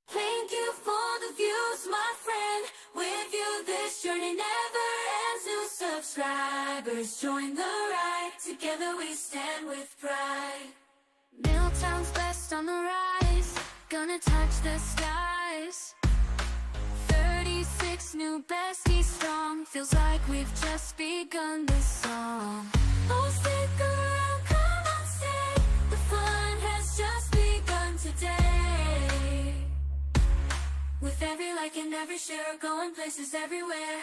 Thank you for the views, my friend. With you this journey never ends. New subscribers join the ride. Together we stand with pride. Milltown's best on the rise, gonna touch the skies. 36 new besties strong, feels like we've just begun this song. Oh, stick around, come on, stay. The fun has just begun today. With every like and every share, going places everywhere.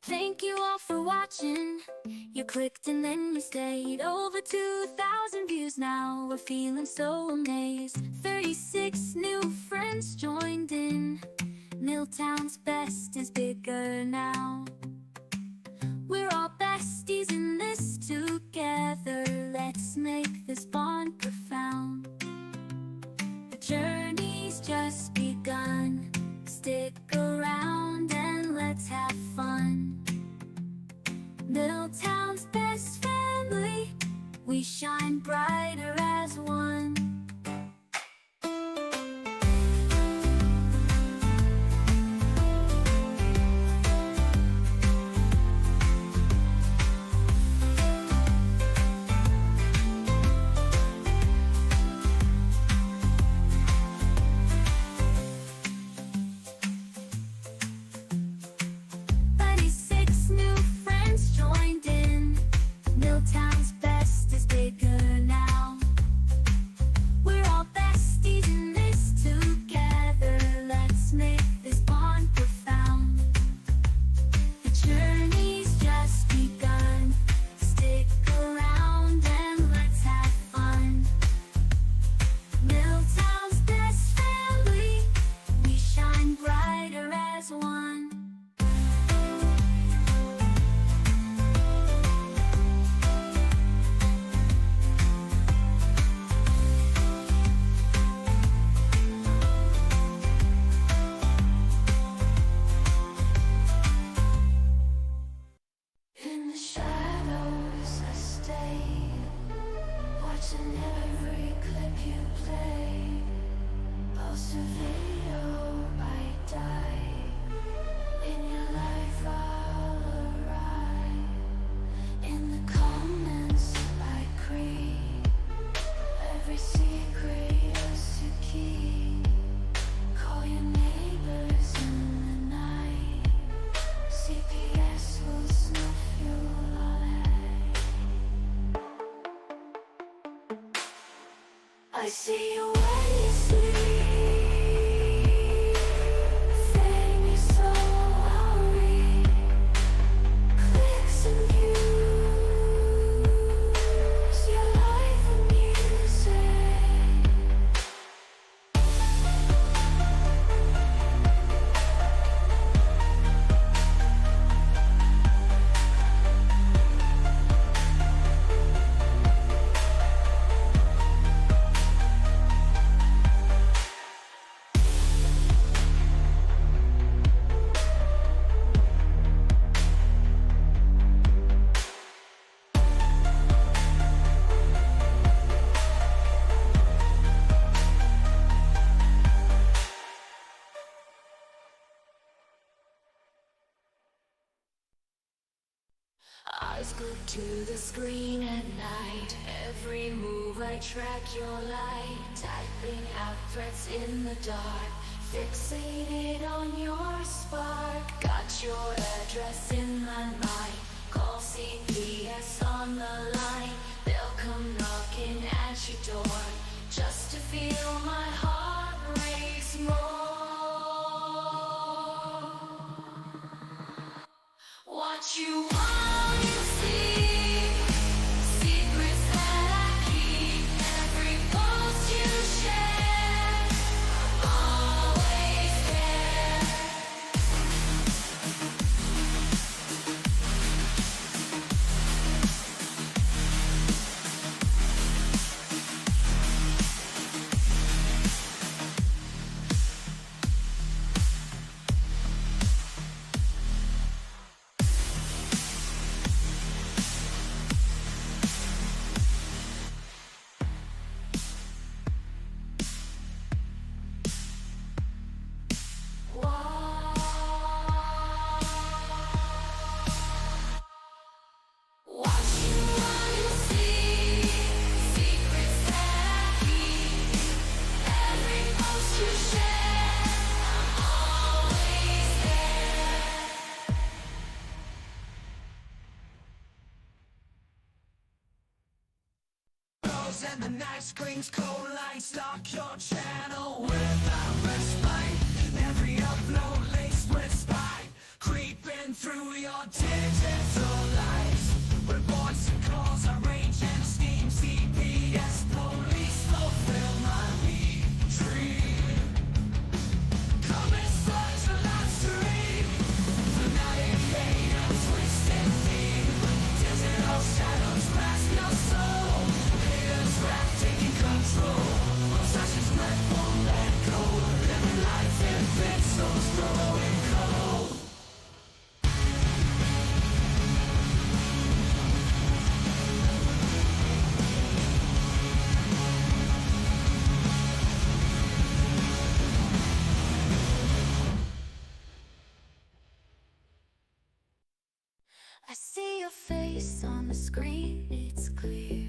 Thank you all for watching. You clicked and then you stayed. Over 2,000 views now, we're feeling so amazed. 36 new friends joined in. Milltown's best is bigger now. We're all besties in this together. Let's make this bond profound. The journey's just begun. Stick around and let's have fun. Milltown's best family, we shine brighter as one. I see you when you sleep. Fame you so hurry. Clicks and views, your life and music. Eyes glued to the screen at night. Every move I track your light. Typing out threats in the dark. Fixated on your spark. Got your address in my mind. Call CPS on the line. They'll come knocking at your door just to feel my heart race more. What you want to see, secrets that I keep. Every post you share, screens, cold lights, lock your channel without respite. Every upload laced with spite, creeping through your digital lives. Reports and calls are raging, steam CPS police fulfill my dream. Coming such a live stream, fanatic haters, twisted theme. Digital shadows grasp your soul, haters rap taking control. Obsessions won't let go, living life in pixels, growing cold. I see your face on the screen, it's clear.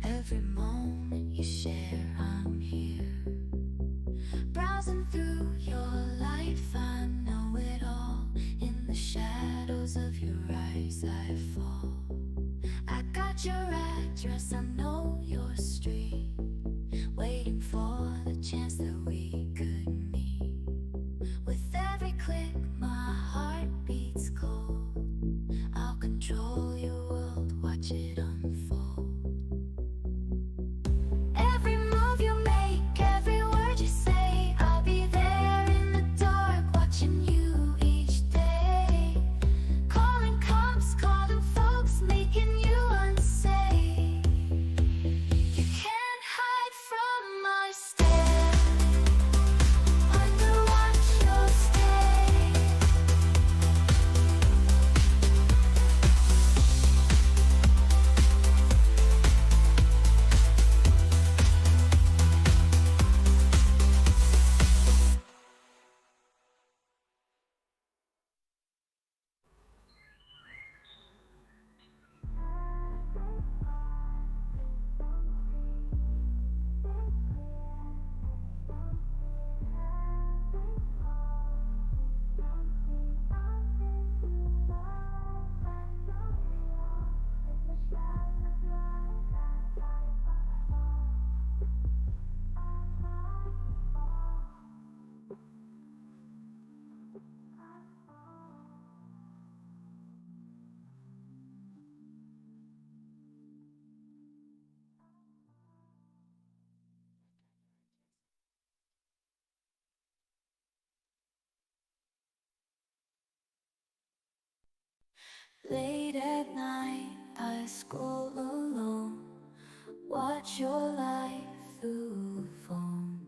Every moment you share, I'm here. Browsing through your life, I know it all. In the shadows of your eyes I fall. I got your address, I know your street. Waiting for the chance that we could meet. With every click my heart beats cold. I'll control your world, watch it unfold. Every move you make, every word you say, I'll be there in the dark, watching you each day. Calling cops, calling folks, making you unsafe. You can't hide from my stare. Under watch you'll stay. Late at night, I scroll alone, watch your life through the phone.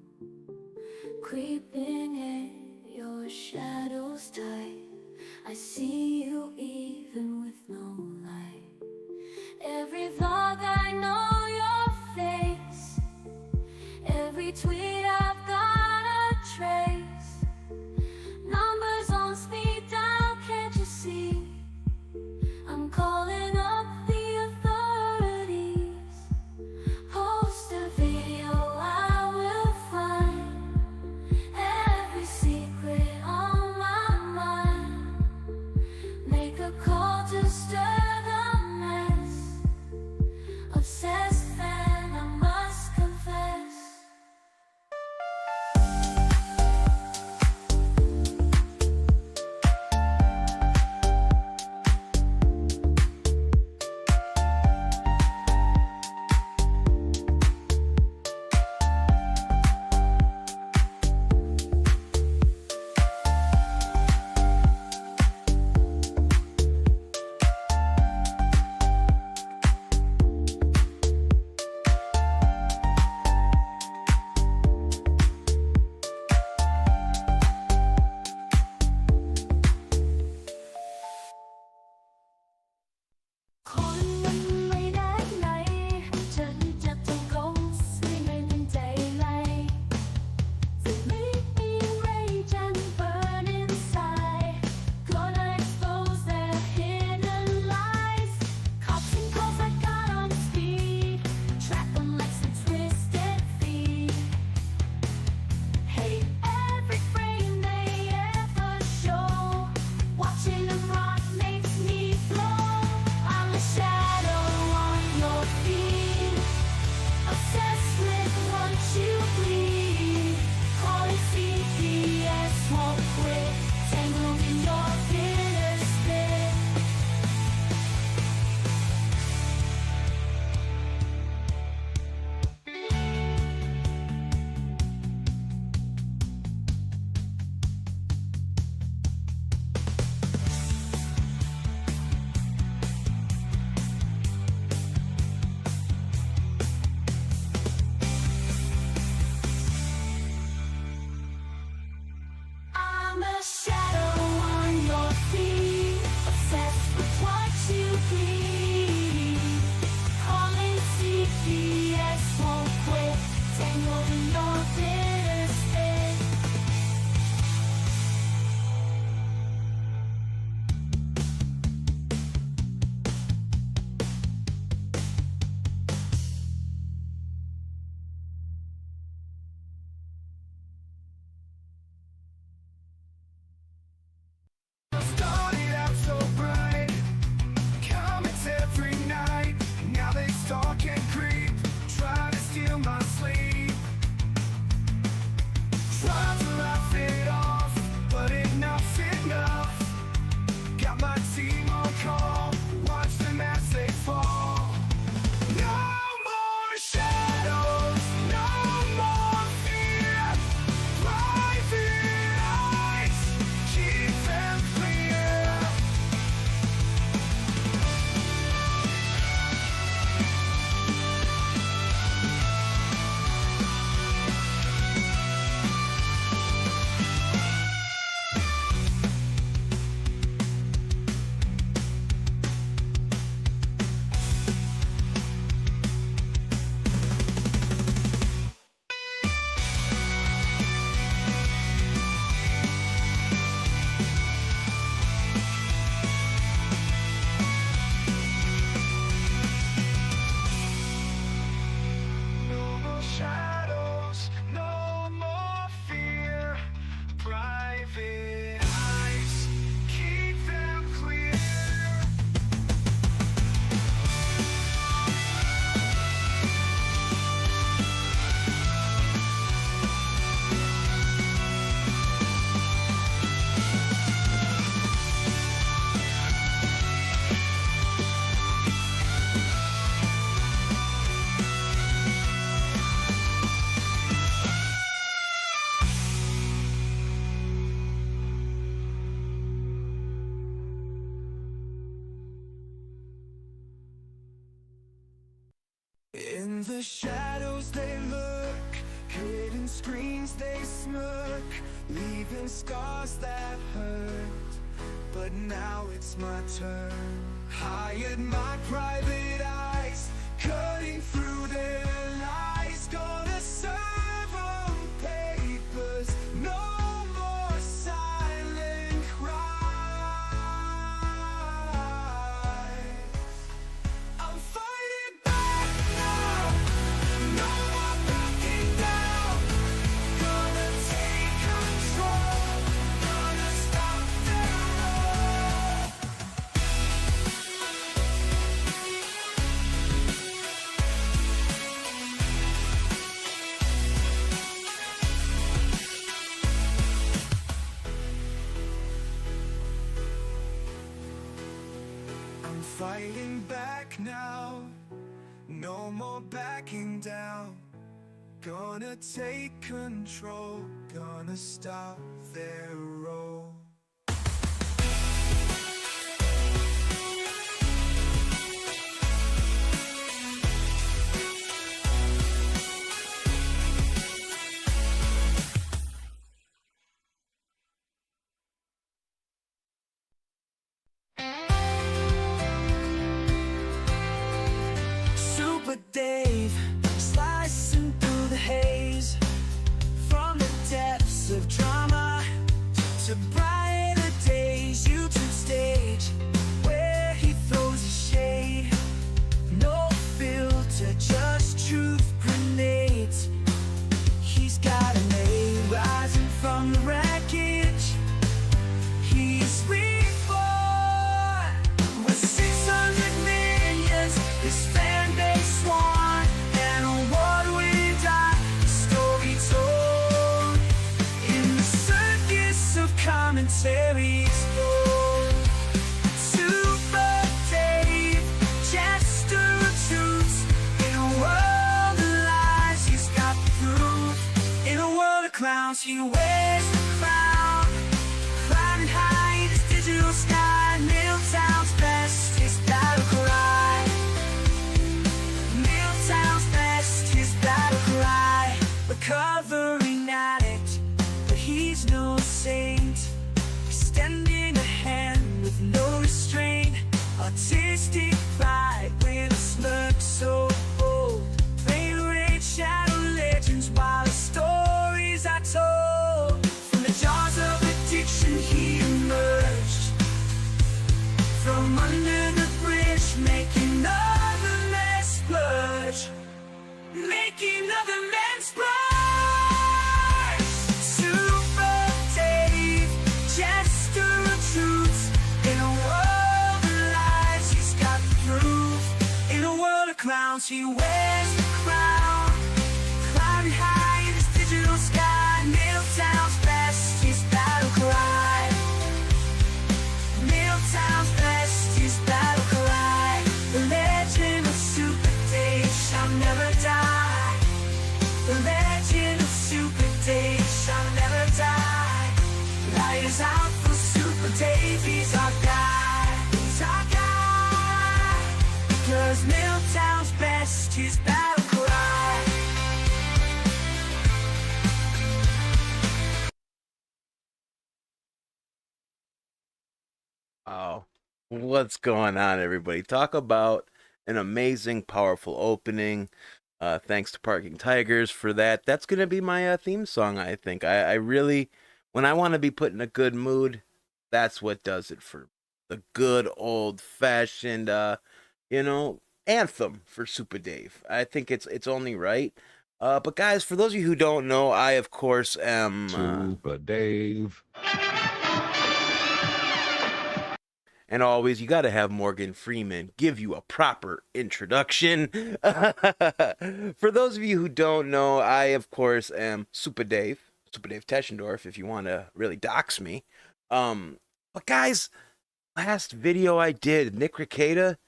Creeping in, your shadows tight. I see you even with no light. Every vlog I know your face. Every tweet I've got a trace. Numbers on speed dial, can't you see? I'm calling up the authorities. Post a video, I will find every secret on my mind. a shadow on your feet, obsessed with what you bleed. Calling CPS won't quit, tangled in your bitter spit. Started out so bright, comments every night. Now they stalk and creep, try to steal my sleep. Try to laugh it off, but enough's enough. Got my team on call, watch them as they fall. No more shadows, no more fear. Private eyes, keep them clear. No more shadows, no more fear. Private eyes, keep them clear. In the shadows they look, hidden screens they smirk, leaving scars that hurt. But now it's my turn. Hired my private eyes, cutting through their lies. Gonna serve 'em papers, no more silent cries. I'm fighting back now, no more backing down. Gonna take control, gonna stop their roll. I'm fighting back now, no more backing down. Gonna take control, gonna stop their roll. Super Dave, slicing through the haze, from the depths of drama to brighter days. YouTube stage, where he throws a shade, no filter, just truth grenades. He's got a name rising from the wreckage. He's reborn with 600 millions. His fan base won an award-winning story told in the circus of commentary explored. Super Dave, jester of truths, in a world of lies, he's got the proof. In a world of clowns, he wears the crown, climbing high in his digital sky. MILTOWN'S best, his battle cry. MILTOWN'S best, his battle cry. Recovering addict, but he's no saint. Sometimes he wears the crown, climbing high in his digital sky. MILTOWN'S besties battle cry. MILTOWN'S besties battle cry. The legend of Super Dave shall never die. The legend of Super Dave shall never die. Light is out for Super Dave, he's our guy. He's our guy. Because MILTOWN'S besties battle cry. Oh, what's going on, everybody? Talk about an amazing, powerful opening. Thanks to Parking Tigers for that. That's going to be my theme song, I think. I really, when I want to be put in a good mood, that's what does it for me. The good old-fashioned, anthem for Super Dave. I think it's only right. But guys, for those of you who don't know, I, of course, am... Super Dave. And always, you got to have Morgan Freeman give you a proper introduction. For those of you who don't know, I, of course, am Super Dave Teschendorf, if you want to really dox me. But guys, last video I did, Nick Rekieta,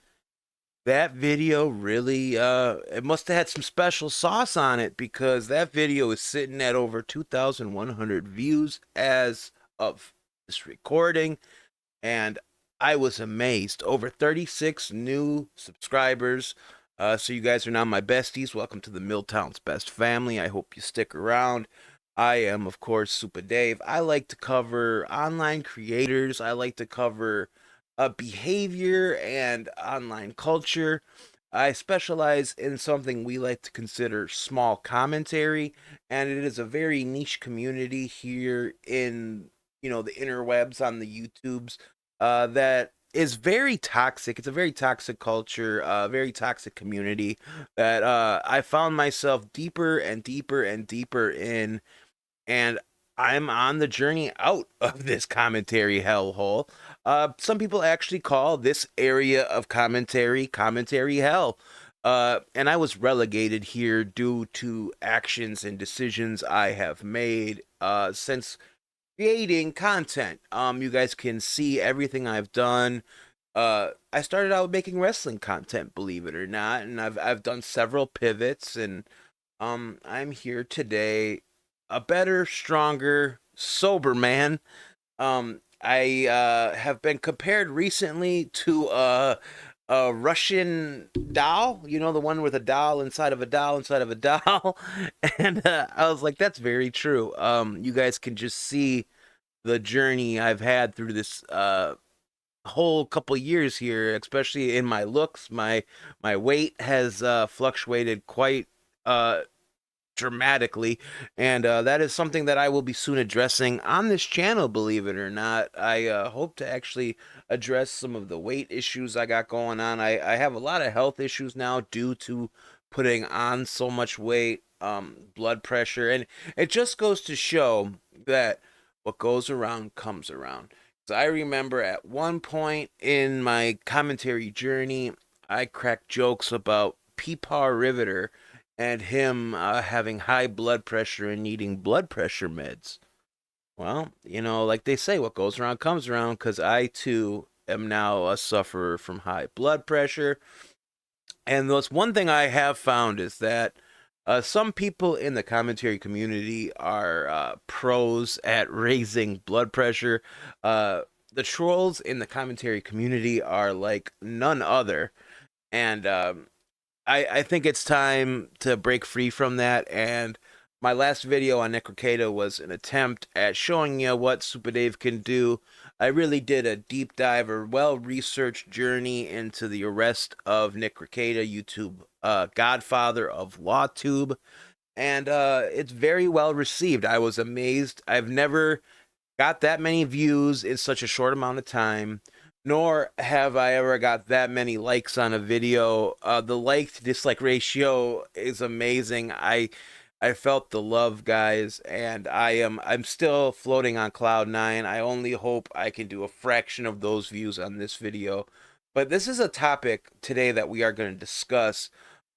that video really, it must have had some special sauce on it, because that video is sitting at over 2,100 views as of this recording. And I was amazed. Over 36 new subscribers. So you guys are now my besties. Welcome to the MILTOWN'SBEST family. I hope you stick around. I am, of course, Super Dave. I like to cover online creators. I like to cover behavior and online culture. I specialize in something we like to consider small commentary, and it is a very niche community here in, the interwebs, on the YouTubes. That is very toxic. It's a very toxic culture, very toxic community that I found myself deeper and deeper and deeper in, and I'm on the journey out of this commentary hellhole. Some people actually call this area of commentary hell. And I was relegated here due to actions and decisions I have made since creating content. You guys can see everything I've done. I started out making wrestling content, believe it or not, and I've done several pivots, and I'm here today, a better, stronger, sober man. I have been compared recently to a Russian doll, the one with a doll inside of a doll inside of a doll. And I was like, that's very true. You guys can just see the journey I've had through this whole couple years here, especially in my looks. My weight has fluctuated quite dramatically, and that is something that I will be soon addressing on this channel, believe it or not. I hope to actually address some of the weight issues I got going on. I have a lot of health issues now due to putting on so much weight, blood pressure, and it just goes to show that what goes around comes around. So I remember at one point in my commentary journey, I cracked jokes about Peepaw Riveter and him having high blood pressure and needing blood pressure meds. Well, like they say, what goes around comes around, because I too am now a sufferer from high blood pressure. And that's one thing I have found, is that some people in the commentary community are pros at raising blood pressure. The trolls in the commentary community are like none other. And I think it's time to break free from that, and my last video on Nick Rekieta was an attempt at showing you what Super Dave can do. I really did a deep dive, or well-researched journey into the arrest of Nick Rekieta, YouTube godfather of LawTube, and it's very well received. I was amazed. I've never got that many views in such a short amount of time, nor have I ever got that many likes on a video. The like to dislike ratio is amazing. I felt the love, guys, and I'm still floating on cloud 9. I only hope I can do a fraction of those views on this video. But this is a topic today that we are going to discuss.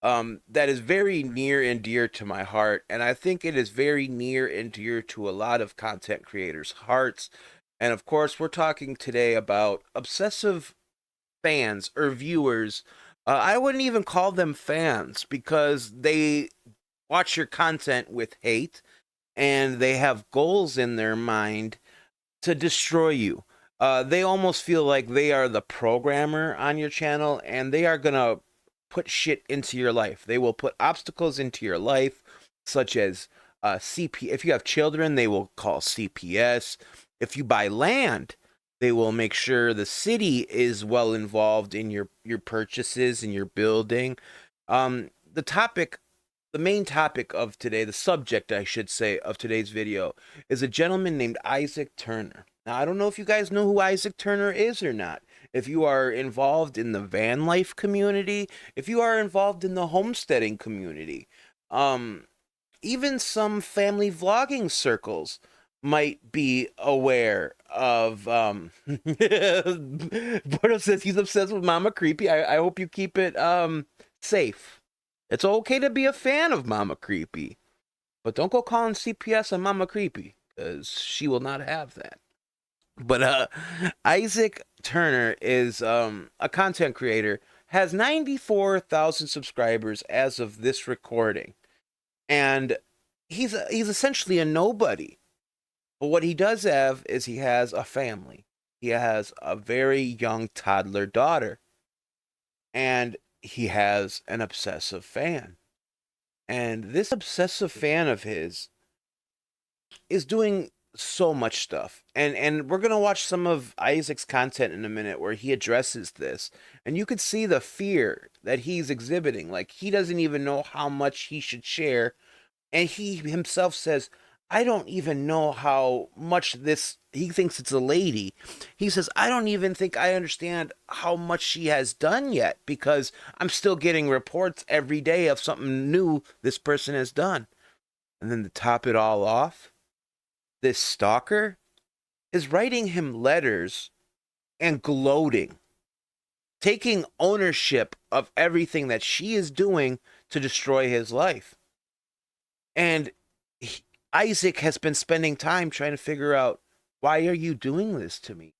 that is very near and dear to my heart, and I think it is very near and dear to a lot of content creators' hearts. And of course, we're talking today about obsessive fans or viewers. I wouldn't even call them fans because they watch your content with hate and they have goals in their mind to destroy you. They almost feel like they are the programmer on your channel and they are going to put shit into your life. They will put obstacles into your life, such as if you have children, they will call CPS. If you buy land, they will make sure the city is well involved in your purchases and your building. The topic, the main topic of today, the subject, I should say, of today's video is a gentleman named Isaac Turner. Now, I don't know if you guys know who Isaac Turner is or not. If you are involved in the van life community, if you are involved in the homesteading community, even some family vlogging circles might be aware of Bordo says he's obsessed with Mama Creepy. I hope you keep it safe. It's okay to be a fan of Mama Creepy, but don't go calling CPS on Mama Creepy, because she will not have that. But Isaac Turner is a content creator, has 94,000 subscribers as of this recording, and he's essentially a nobody. But what he does have is he has a family. He has a very young toddler daughter, and he has an obsessive fan. And this obsessive fan of his is doing so much stuff. And we're going to watch some of Isaac's content in a minute where he addresses this. And you could see the fear that he's exhibiting. Like, he doesn't even know how much he should share. And he himself says, I don't even know how much this, he thinks it's a lady. He says, I don't even think I understand how much she has done yet, because I'm still getting reports every day of something new this person has done. And then to top it all off, this stalker is writing him letters and gloating, taking ownership of everything that she is doing to destroy his life. And Isaac has been spending time trying to figure out, why are you doing this to me?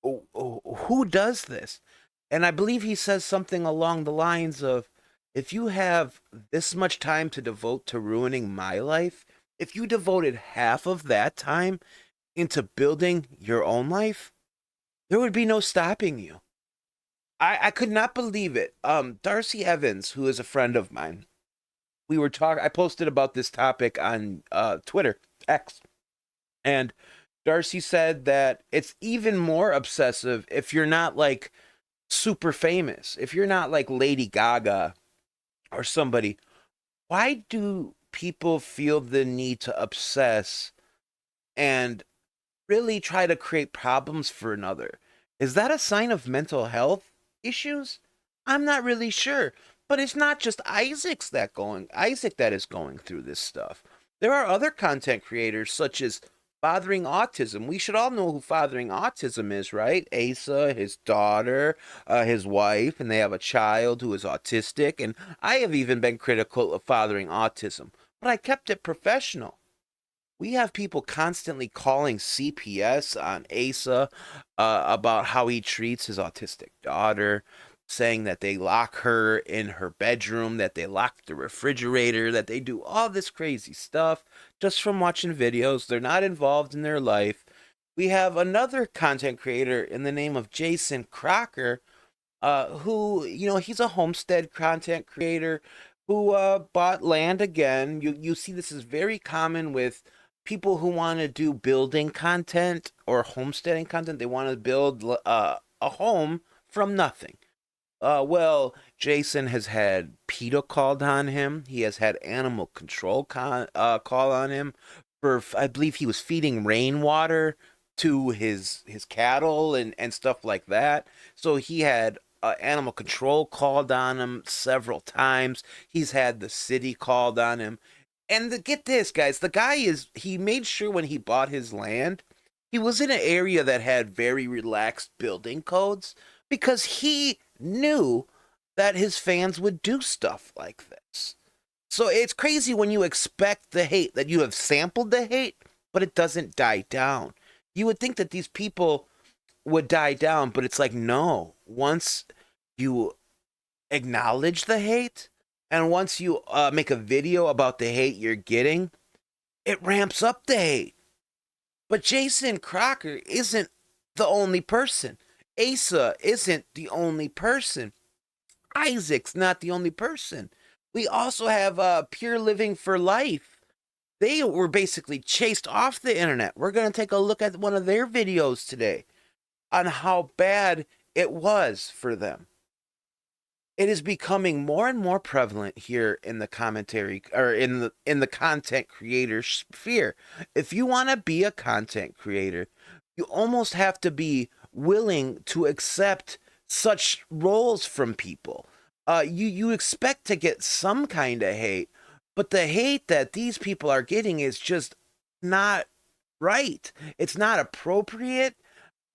Who does this? And I believe he says something along the lines of, if you have this much time to devote to ruining my life, if you devoted half of that time into building your own life, there would be no stopping you. I could not believe it. Darcy Evans, who is a friend of mine, we were talking, I posted about this topic on Twitter, X, and Darcy said that it's even more obsessive if you're not like super famous, if you're not like Lady Gaga or somebody. Why do people feel the need to obsess and really try to create problems for another? Is that a sign of mental health issues? I'm not really sure. But it's not just Isaac that is going through this stuff. There are other content creators such as Fathering Autism. We should all know who Fathering Autism is, right? Asa, his daughter, his wife, and they have a child who is autistic. And I have even been critical of Fathering Autism, but I kept it professional. We have people constantly calling CPS on Asa about how he treats his autistic daughter, saying that they lock her in her bedroom, that they lock the refrigerator, that they do all this crazy stuff just from watching videos. They're not involved in their life. We have another content creator in the name of Jason Crocker, who, he's a homestead content creator who bought land again. You see this is very common with people who want to do building content or homesteading content. They want to build a home from nothing. Well, Jason has had PETA called on him. He has had animal control call on him for, I believe he was feeding rainwater to his cattle and stuff like that. So he had animal control called on him several times. He's had the city called on him. And get this, guys, the guy he made sure when he bought his land, he was in an area that had very relaxed building codes, because he knew that his fans would do stuff like this. So it's crazy when you expect the hate, that you have sampled the hate, but it doesn't die down. You would think that these people would die down, but it's like, no. Once you acknowledge the hate, and once you make a video about the hate you're getting, it ramps up the hate. But Jason Crocker isn't the only person. Asa isn't the only person. Isaac's not the only person. We also have Pure Living for Life. They were basically chased off the internet. We're going to take a look at one of their videos today on how bad it was for them. It is becoming more and more prevalent here in the commentary, or in the content creator sphere. If you want to be a content creator, you almost have to be willing to accept such roles from people. You expect to get some kind of hate, but the hate that these people are getting is just not right. It's not appropriate,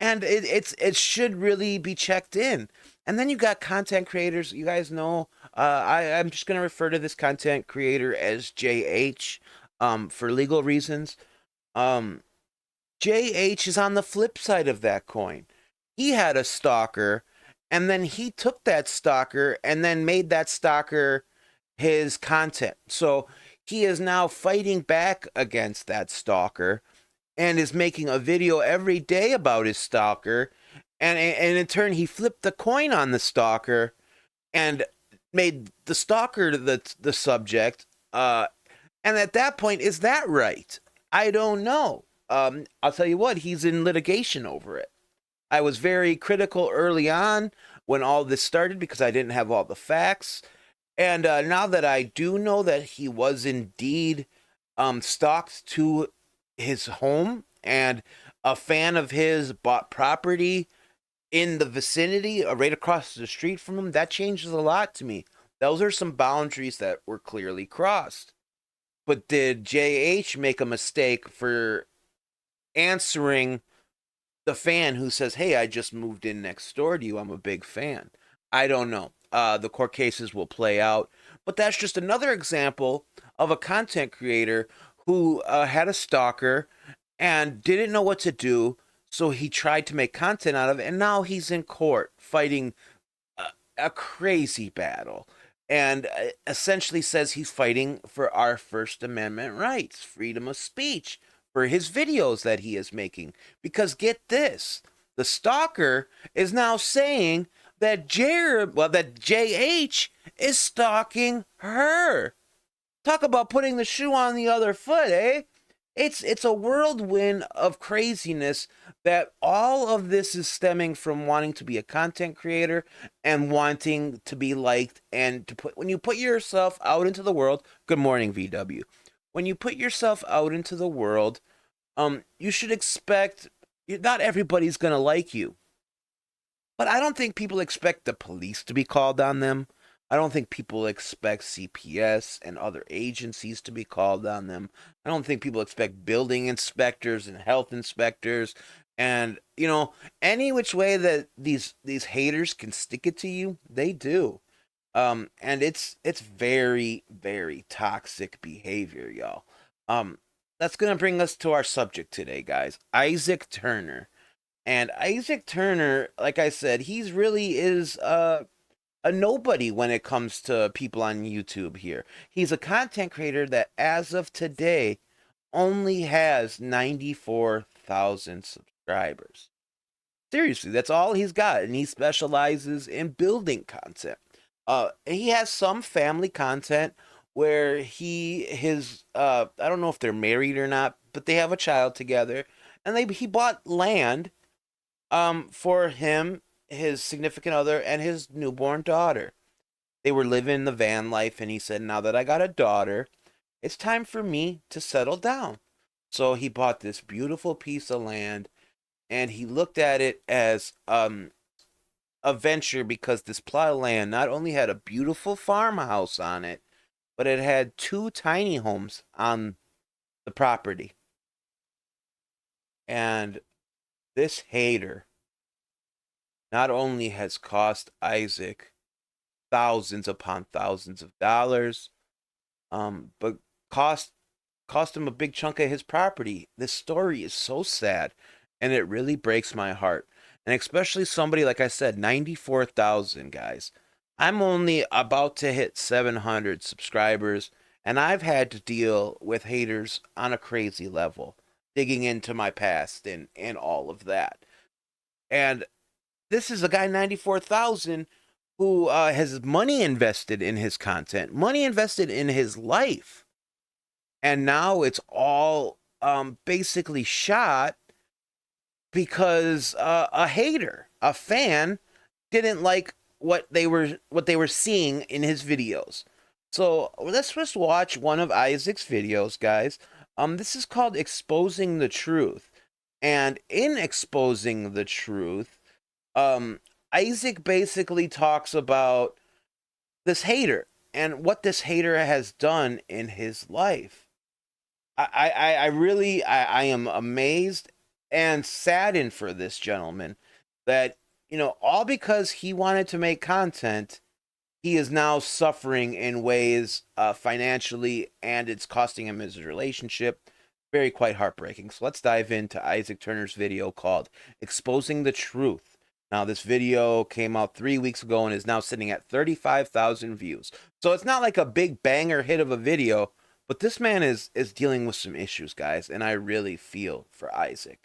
and it should really be checked in. And then you got content creators. You guys know, I'm just going to refer to this content creator as JH for legal reasons. JH is on the flip side of that coin. He had a stalker, and then he took that stalker and then made that stalker his content. So he is now fighting back against that stalker and is making a video every day about his stalker. And in turn, he flipped the coin on the stalker and made the stalker the subject. And at that point, is that right? I don't know. I'll tell you what, he's in litigation over it. I was very critical early on when all this started because I didn't have all the facts. And now that I do know that he was indeed stalked to his home, and a fan of his bought property in the vicinity, right across the street from him, that changes a lot to me. Those are some boundaries that were clearly crossed. But did JH make a mistake for answering the fan who says, hey, I just moved in next door to you, I'm a big fan? I don't know. The court cases will play out. But that's just another example of a content creator who had a stalker and didn't know what to do, so he tried to make content out of it, and now he's in court fighting a crazy battle, and essentially says he's fighting for our First Amendment rights, freedom of speech, for his videos that he is making. Because get this, the stalker is now saying that that JH is stalking her. Talk about putting the shoe on the other foot, eh? It's a whirlwind of craziness, that all of this is stemming from wanting to be a content creator and wanting to be liked, and to when you put yourself out into the world. Good morning, VW. When you put yourself out into the world, you should expect, not everybody's gonna like you. But I don't think people expect the police to be called on them. I don't think people expect CPS and other agencies to be called on them. I don't think people expect building inspectors and health inspectors, and, you know, any which way that these haters can stick it to you, they do. And it's very, very toxic behavior, y'all. That's gonna bring us to our subject today, guys. Isaac Turner. And Isaac Turner, like I said, he's really is a nobody when it comes to people on YouTube here. He's a content creator that, as of today, only has 94,000 subscribers. Seriously, that's all he's got, and he specializes in building content. He has some family content where his I don't know if they're married or not, but they have a child together, and he bought land for him, his significant other, and his newborn daughter. They were living the van life, and he said, now that I got a daughter, it's time for me to settle down. So he bought this beautiful piece of land, and he looked at it as a venture, because this plot of land not only had a beautiful farmhouse on it, but it had 2 tiny homes on the property. And this hater not only has cost Isaac thousands upon thousands of dollars, but cost him a big chunk of his property. This story is so sad, and it really breaks my heart. And especially somebody, like I said, 94,000 guys. I'm only about to hit 700 subscribers, and I've had to deal with haters on a crazy level, digging into my past and all of that. And this is a guy, 94,000, who has money invested in his content, money invested in his life. And now it's all basically shot because a hater, a fan, didn't like what they were seeing in his videos. So let's just watch one of Isaac's videos, guys. This is called Exposing the Truth. And in Exposing the Truth, Isaac basically talks about this hater and what this hater has done in his life. I really am amazed and saddened for this gentleman that, you know, all because he wanted to make content, he is now suffering in ways financially, and it's costing him his relationship. Very quite heartbreaking. So let's dive into Isaac Turner's video called Exposing the Truth. Now, this video came out 3 weeks ago and is now sitting at 35,000 views. So it's not like a big banger hit of a video, but this man is dealing with some issues, guys, and I really feel for Isaac.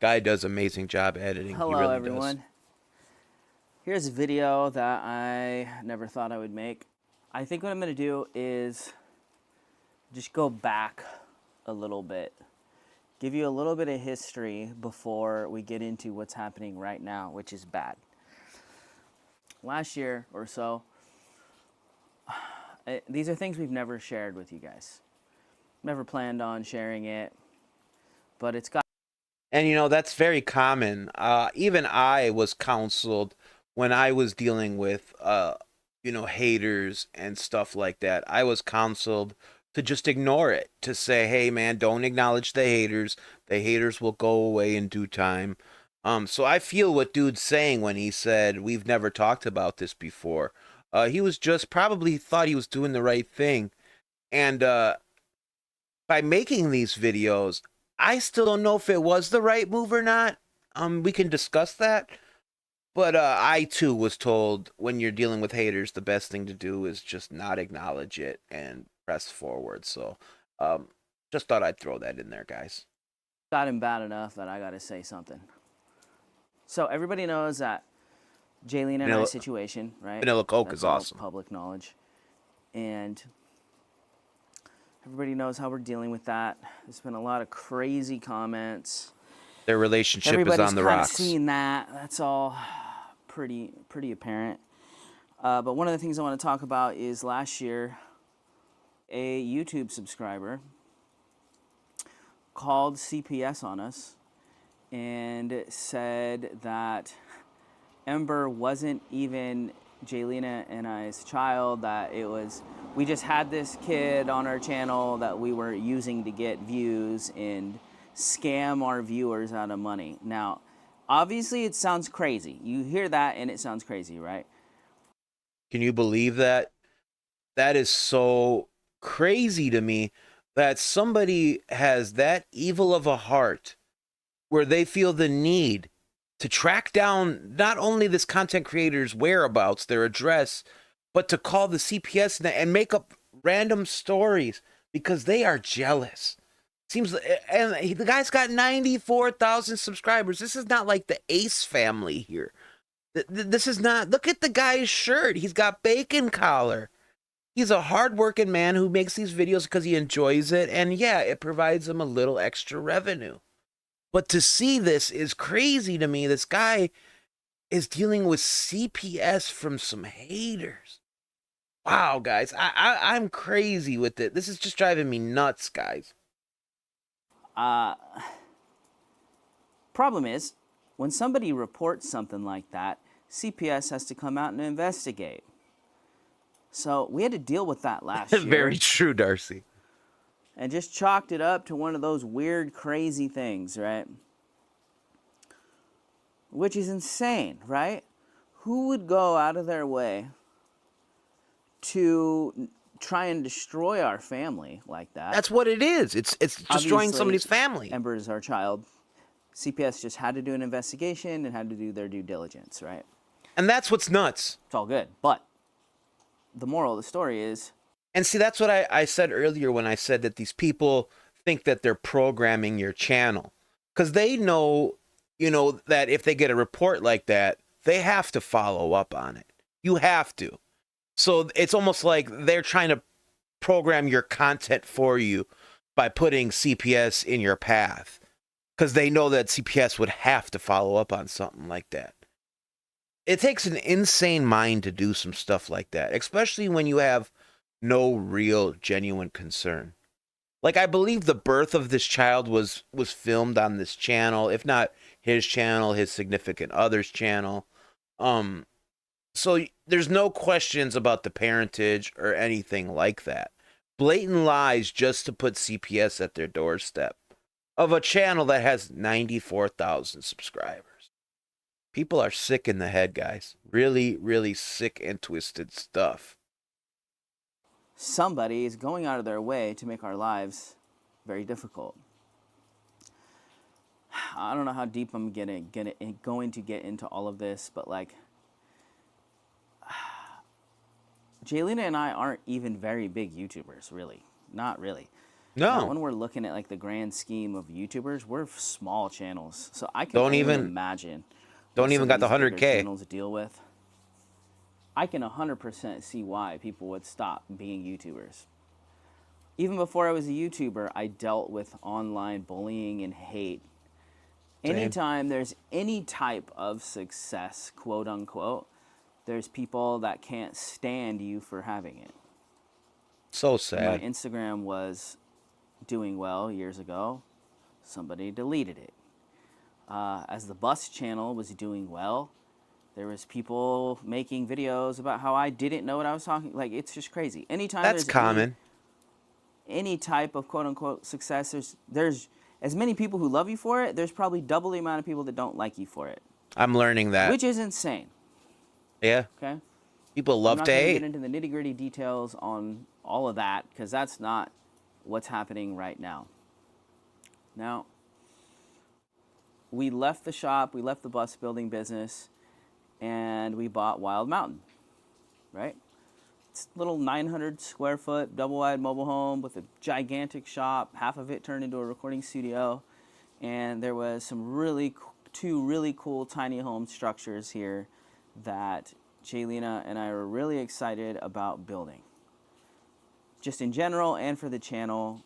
Guy does amazing job editing. Hello, he really everyone. Does. Here's a video that I never thought I would make. I think what I'm going to do is just go back a little bit, give you a little bit of history before we get into what's happening right now, which is bad. Last year or so, these are things we've never shared with you guys. Never planned on sharing it, but it's got. And, you know, that's very common. Even I was counseled when I was dealing with, you know, haters and stuff like that. I was counseled to just ignore it, to say, hey, man, don't acknowledge the haters. The haters will go away in due time. So I feel what dude's saying when he said, we've never talked about this before. He was just probably thought he was doing the right thing. And by making these videos, I still don't know if it was the right move or not. We can discuss that. But I, too, was told when you're dealing with haters, the best thing to do is just not acknowledge it and press forward. So just thought I'd throw that in there, guys. Got him bad enough that I got to say something. So everybody knows that Jaylene and I situation, right? Vanilla Coke That's is awesome. Public knowledge. And everybody knows how we're dealing with that. There's been a lot of crazy comments. Their relationship is on the rocks. Everybody's seen that. That's all pretty apparent. But one of the things I want to talk about is last year, a YouTube subscriber called CPS on us and said that Ember wasn't even Jaylena and I's child, that it was, we just had this kid on our channel that we were using to get views and scam our viewers out of money. Now, obviously it sounds crazy. You hear that and it sounds crazy, right? Can you believe that? That is so crazy to me, that somebody has that evil of a heart where they feel the need to track down not only this content creator's whereabouts, their address, but to call the CPS and make up random stories because they are jealous. Seems, and the guy's got 94,000 subscribers. This is not like the Ace family here. This is not, look at the guy's shirt. He's got bacon collar. He's a hardworking man who makes these videos because he enjoys it. And yeah, it provides him a little extra revenue. But to see this is crazy to me. This guy is dealing with CPS from some haters. Wow, guys, I'm crazy with it. This is just driving me nuts, guys. Problem is, when somebody reports something like that, CPS has to come out and investigate. So we had to deal with that last year. Very true, Darcy. And just chalked it up to one of those weird, crazy things, right? Which is insane, right? Who would go out of their way to try and destroy our family like that? That's what it is. It's destroying Obviously, somebody's family. Ember is our child. CPS just had to do an investigation and had to do their due diligence, right? And that's what's nuts. It's all good. But the moral of the story is... And see, that's what I said earlier when I said that these people think that they're programming your channel. Because they know, that if they get a report like that, they have to follow up on it. You have to. So it's almost like they're trying to program your content for you by putting CPS in your path. Because they know that CPS would have to follow up on something like that. It takes an insane mind to do some stuff like that, especially when you have no real genuine concern. Like, I believe the birth of this child was filmed on this channel, if not his channel, his significant other's channel. So there's no questions about the parentage or anything like that. Blatant lies just to put CPS at their doorstep of a channel that has 94,000 subscribers. People are sick in the head, guys. Really, really sick and twisted stuff. Somebody is going out of their way to make our lives very difficult. I don't know how deep I'm going to get into all of this, but like, Jaylena and I aren't even very big YouTubers, really. Not really. No. Not when we're looking at like the grand scheme of YouTubers, we're small channels. So I can Don't only even imagine. Don't even got the 100K channels to deal with. I can 100% see why people would stop being YouTubers. Even before I was a YouTuber, I dealt with online bullying and hate. Same. Anytime there's any type of success, quote unquote, there's people that can't stand you for having it. So My sad. Instagram was doing well years ago. Somebody deleted it. As the bus channel was doing well, there was people making videos about how I didn't know what I was talking. Like, it's just crazy. Anytime That's there's common. any type of quote unquote success, there's as many people who love you for it. There's probably double the amount of people that don't like you for it. I'm learning that. Which is insane. Yeah. Okay. People I'm love not to gonna hate. get into the nitty gritty details on all of that because that's not what's happening right now. Now, we left the shop, we left the bus building business, and we bought Wild Mountain, right? It's a little 900 square foot double wide mobile home with a gigantic shop. Half of it turned into a recording studio, and there was some two really cool tiny home structures here that Jaylena and I were really excited about building. Just in general and for the channel.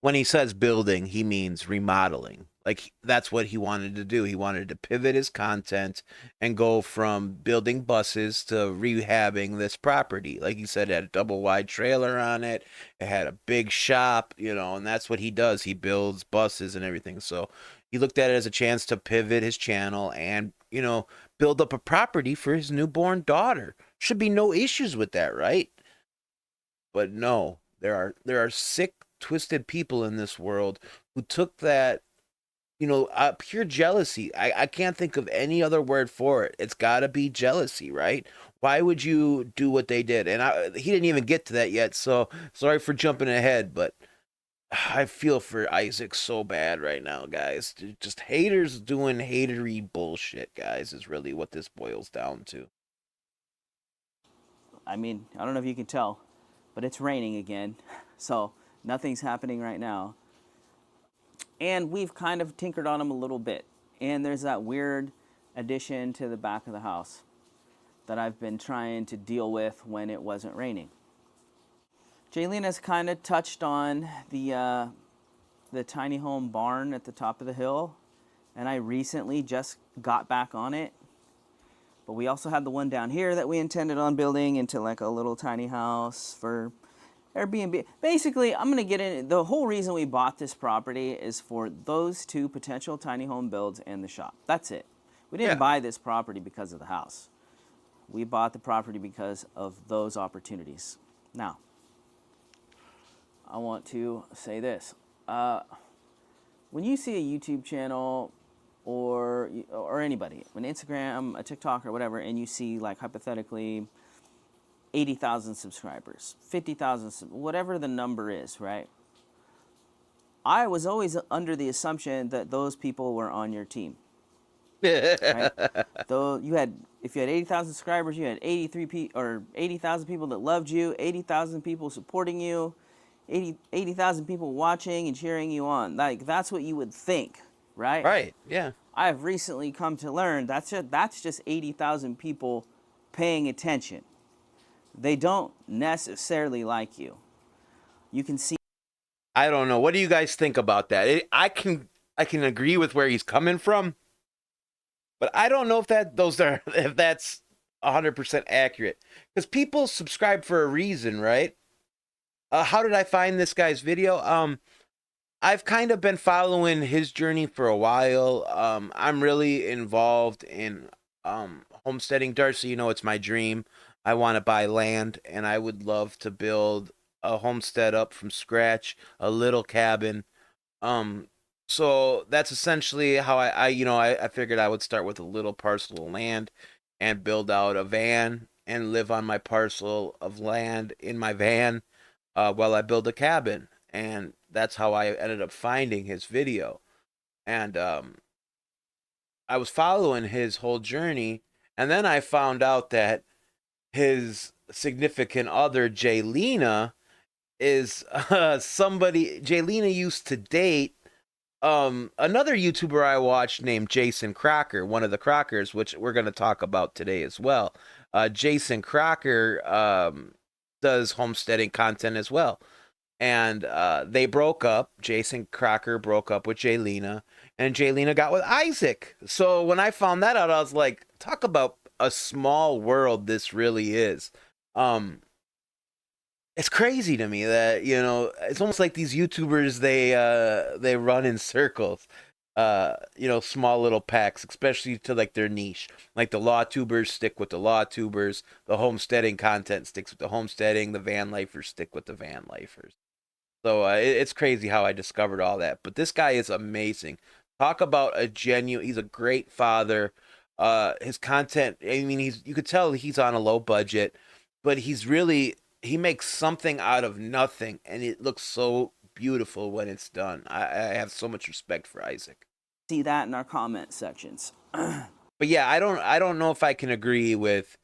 When he says building, he means remodeling. Like, that's what he wanted to do. He wanted to pivot his content and go from building buses to rehabbing this property. Like he said, it had a double wide trailer on it. It had a big shop, and that's what he does. He builds buses and everything. So he looked at it as a chance to pivot his channel and, build build up a property for his newborn daughter. Should be no issues with that, right? But no, there are sick, twisted people in this world who took that, pure jealousy. I can't think of any other word for it. It's got to be jealousy, right? Why would you do what they did? And he didn't even get to that yet, so sorry for jumping ahead, but I feel for Isaac so bad right now, guys. Just haters doing hatery bullshit, guys, is really what this boils down to. I mean, I don't know if you can tell, but it's raining again, so nothing's happening right now. And we've kind of tinkered on them a little bit. And there's that weird addition to the back of the house that I've been trying to deal with when it wasn't raining. Jaylene has kind of touched on the tiny home barn at the top of the hill, and I recently just got back on it. But we also had the one down here that we intended on building into like a little tiny house for Airbnb. Basically, I'm going to get in. The whole reason we bought this property is for those two potential tiny home builds and the shop. That's it. We didn't buy this property because of the house. We bought the property because of those opportunities. Now, I want to say this. When you see a YouTube channel or anybody, an Instagram, a TikTok, or whatever, and you see, like, hypothetically 80,000 subscribers, 50,000, whatever the number is, right? I was always under the assumption that those people were on your team. Right? Though if you had 80,000 subscribers, you had 80,000 people that loved you, 80,000 people supporting you, 80,000 people watching and cheering you on. Like, that's what you would think, right? Right, yeah. I've recently come to learn that's just 80,000 people paying attention. They don't necessarily like you. You can see. I don't know. What do you guys think about that? I can agree with where he's coming from, but I don't know if that's 100% accurate, because people subscribe for a reason, right? How did I find this guy's video? I've kind of been following his journey for a while. I'm really involved in homesteading. Darcy, it's my dream. I want to buy land, and I would love to build a homestead up from scratch, a little cabin. So that's essentially how I figured I would start with a little parcel of land and build out a van and live on my parcel of land in my van while I build a cabin. And that's how I ended up finding his video. And I was following his whole journey, and then I found out that his significant other, Jaylena, is somebody Jaylena used to date another YouTuber I watched named Jason Crocker, one of the Crockers, which we're going to talk about today as well. Jason Crocker does homesteading content as well. And they broke up. Jason Crocker broke up with Jaylena, and Jaylena got with Isaac. So when I found that out, I was like, talk about a small world this really is. It's crazy to me that, it's almost like these YouTubers, they run in circles. Small little packs, especially to like their niche. Like the law tubers stick with the law tubers, the homesteading content sticks with the homesteading, the van lifers stick with the van lifers. So it's crazy how I discovered all that. But this guy is amazing. Talk about he's a great father. His content, I mean, you could tell he's on a low budget, but he makes something out of nothing, and it looks so beautiful when it's done. I have so much respect for Isaac. See that in our comment sections. But yeah, I don't know if I can agree with,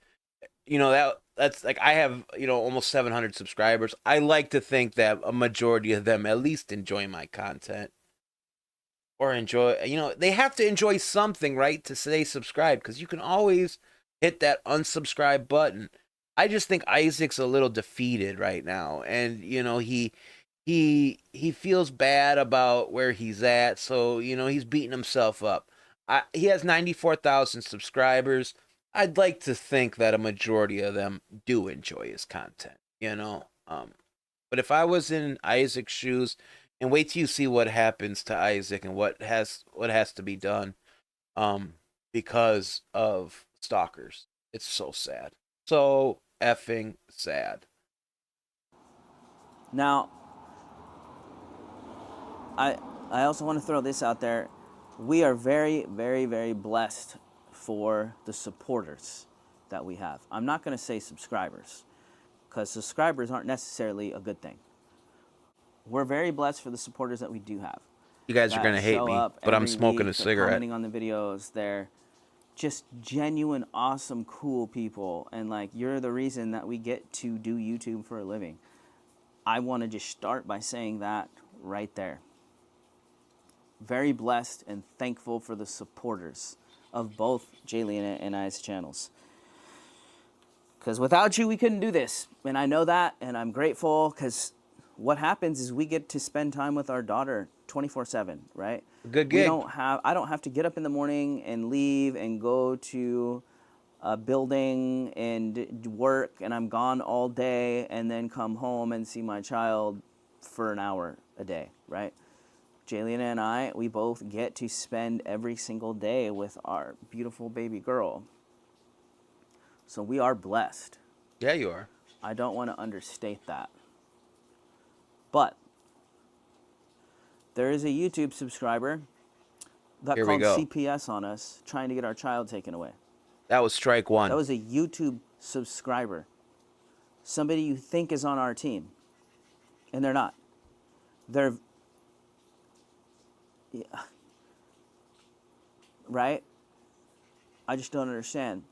that's like, I have, almost 700 subscribers. I like to think that a majority of them at least enjoy my content. Or enjoy, they have to enjoy something, right, to stay subscribed, because you can always hit that unsubscribe button. I just think Isaac's a little defeated right now, and he feels bad about where he's at, so he's beating himself up. He has 94,000 subscribers. I'd like to think that a majority of them do enjoy his content, But if I was in Isaac's shoes, and wait till you see what happens to Isaac and what has to be done, because of stalkers. It's so sad. So effing sad. Now, I also want to throw this out there. We are very, very, very blessed for the supporters that we have. I'm not going to say subscribers, because subscribers aren't necessarily a good thing. We're very blessed for the supporters that we do have. You guys are that gonna hate show me, up but I'm every smoking a week, they're cigarette. commenting on the videos. They're just genuine, awesome, cool people. And like, you're the reason that we get to do YouTube for a living. I want to just start by saying that right there. Very blessed and thankful for the supporters of both Jayleen and I's channels. Because without you, we couldn't do this. And I know that, and I'm grateful, because what happens is we get to spend time with our daughter 24/7, right? Good gig. I don't have to get up in the morning and leave and go to a building and work, and I'm gone all day, and then come home and see my child for an hour a day, right? Jaylena and I, we both get to spend every single day with our beautiful baby girl. So we are blessed. Yeah, you are. I don't want to understate that. But there is a YouTube subscriber that Here we called go. CPS on us, trying to get our child taken away. That was strike one. That was a YouTube subscriber. Somebody you think is on our team. And they're not. They're... Yeah. Right? I just don't understand.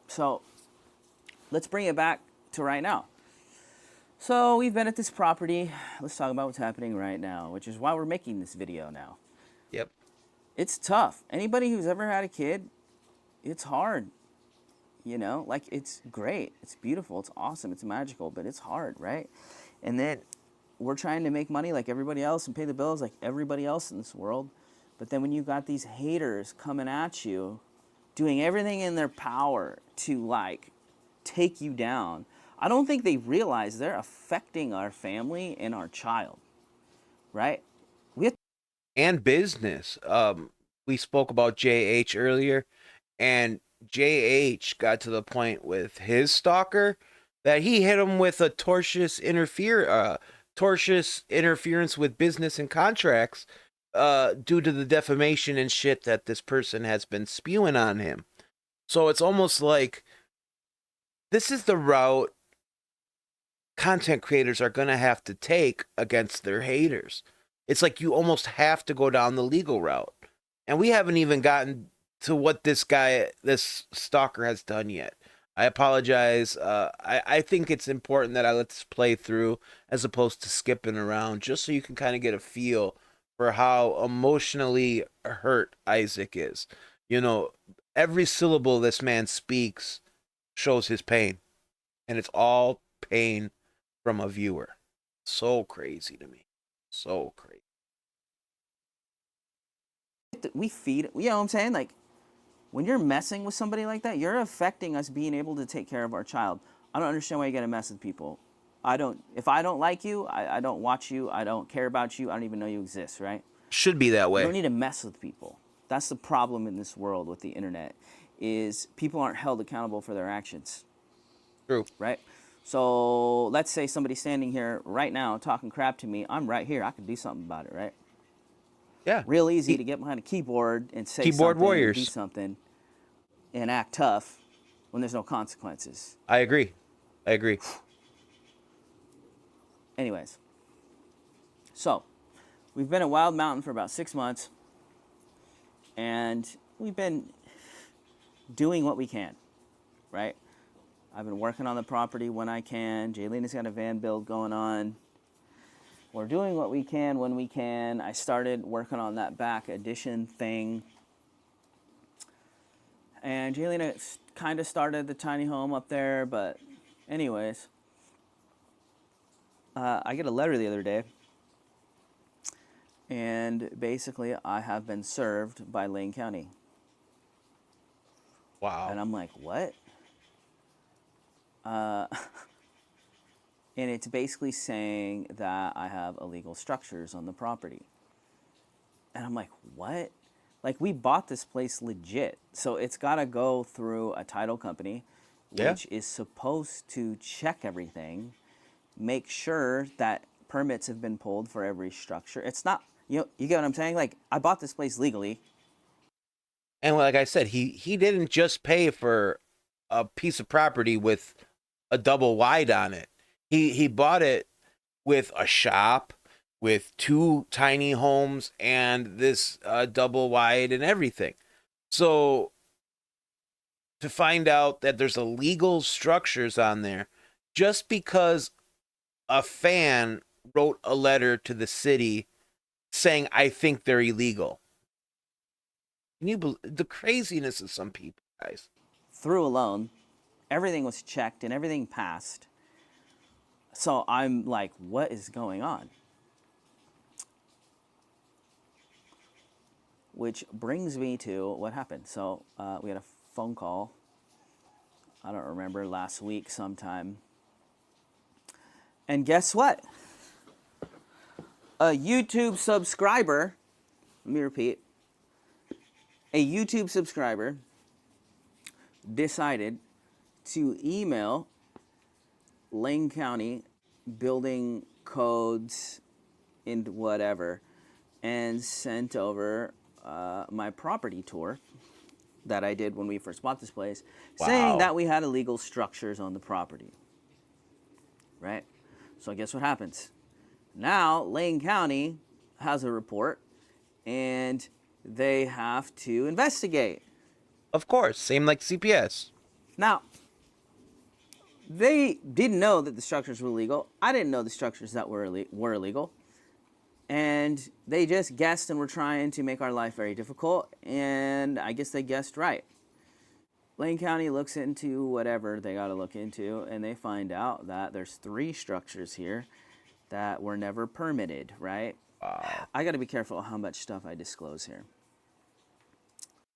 So, let's bring it back to right now. So, we've been at this property. Let's talk about what's happening right now, which is why we're making this video now. Yep. It's tough. Anybody who's ever had a kid, it's hard. You know, like, it's great. It's beautiful. It's awesome. It's magical, but it's hard, right? And then we're trying to make money like everybody else and pay the bills like everybody else in this world. But then when you got these haters coming at you, doing everything in their power to, like, take you down, I don't think they realize they're affecting our family and our child, right? And business. We spoke about JH earlier, and JH got to the point with his stalker that he hit him with a tortious interference with business and contracts due to the defamation and shit that this person has been spewing on him. So it's almost like this is the route content creators are going to have to take against their haters. It's like you almost have to go down the legal route. And we haven't even gotten to what this stalker has done yet. I apologize. I think it's important that I let this play through as opposed to skipping around, just so you can kind of get a feel for how emotionally hurt Isaac is. You know, every syllable this man speaks shows his pain. And it's all pain from a viewer. So crazy to me. So crazy. We feed, you know what I'm saying? Like, when you're messing with somebody like that, you're affecting us being able to take care of our child. I don't understand why you gotta mess with people. If I don't like you, I don't watch you, I don't care about you, I don't even know you exist, right? Should be that way. You don't need to mess with people. That's the problem in this world with the internet, is people aren't held accountable for their actions. True. Right? So let's say somebody's standing here right now talking crap to me. I'm right here. I can do something about it, right? Yeah. Real easy to get behind a keyboard and say Keyboard something, warriors. do something, and act tough when there's no consequences. I agree. Anyways, so we've been at Wild Mountain for about 6 months, and we've been doing what we can, right? I've been working on the property when I can. Jaylena's got a van build going on. We're doing what we can when we can. I started working on that back addition thing. And Jaylena kind of started the tiny home up there, but anyways. I get a letter the other day. And basically, I have been served by Lane County. Wow. And I'm like, what? And it's basically saying that I have illegal structures on the property. And I'm like, what? Like, we bought this place legit, so it's got to go through a title company, Yeah. which is supposed to check everything, make sure that permits have been pulled for every structure. It's not, you get what I'm saying? Like, I bought this place legally. And like I said, he didn't just pay for a piece of property with a double wide on it. He bought it with a shop, with 2 tiny homes, and this double wide and everything. So to find out that there's illegal structures on there just because a fan wrote a letter to the city saying, I think they're illegal. Can you believe the craziness of some people, guys? Through a loan, everything was checked and everything passed. So I'm like, what is going on? Which brings me to what happened. So we had a phone call, I don't remember, last week sometime. And guess what? A YouTube subscriber, let me repeat, a YouTube subscriber decided to email Lane County building codes and whatever, and sent over my property tour that I did when we first bought this place, saying that we had illegal structures on the property. Right? So guess what happens? Now Lane County has a report, and they have to investigate. Of course, same like CPS. Now, they didn't know that the structures were illegal. I didn't know the structures that were illegal. And they just guessed and were trying to make our life very difficult. And I guess they guessed right. Lane County looks into whatever they got to look into, and they find out that there's 3 structures here that were never permitted, right? Wow. I got to be careful how much stuff I disclose here.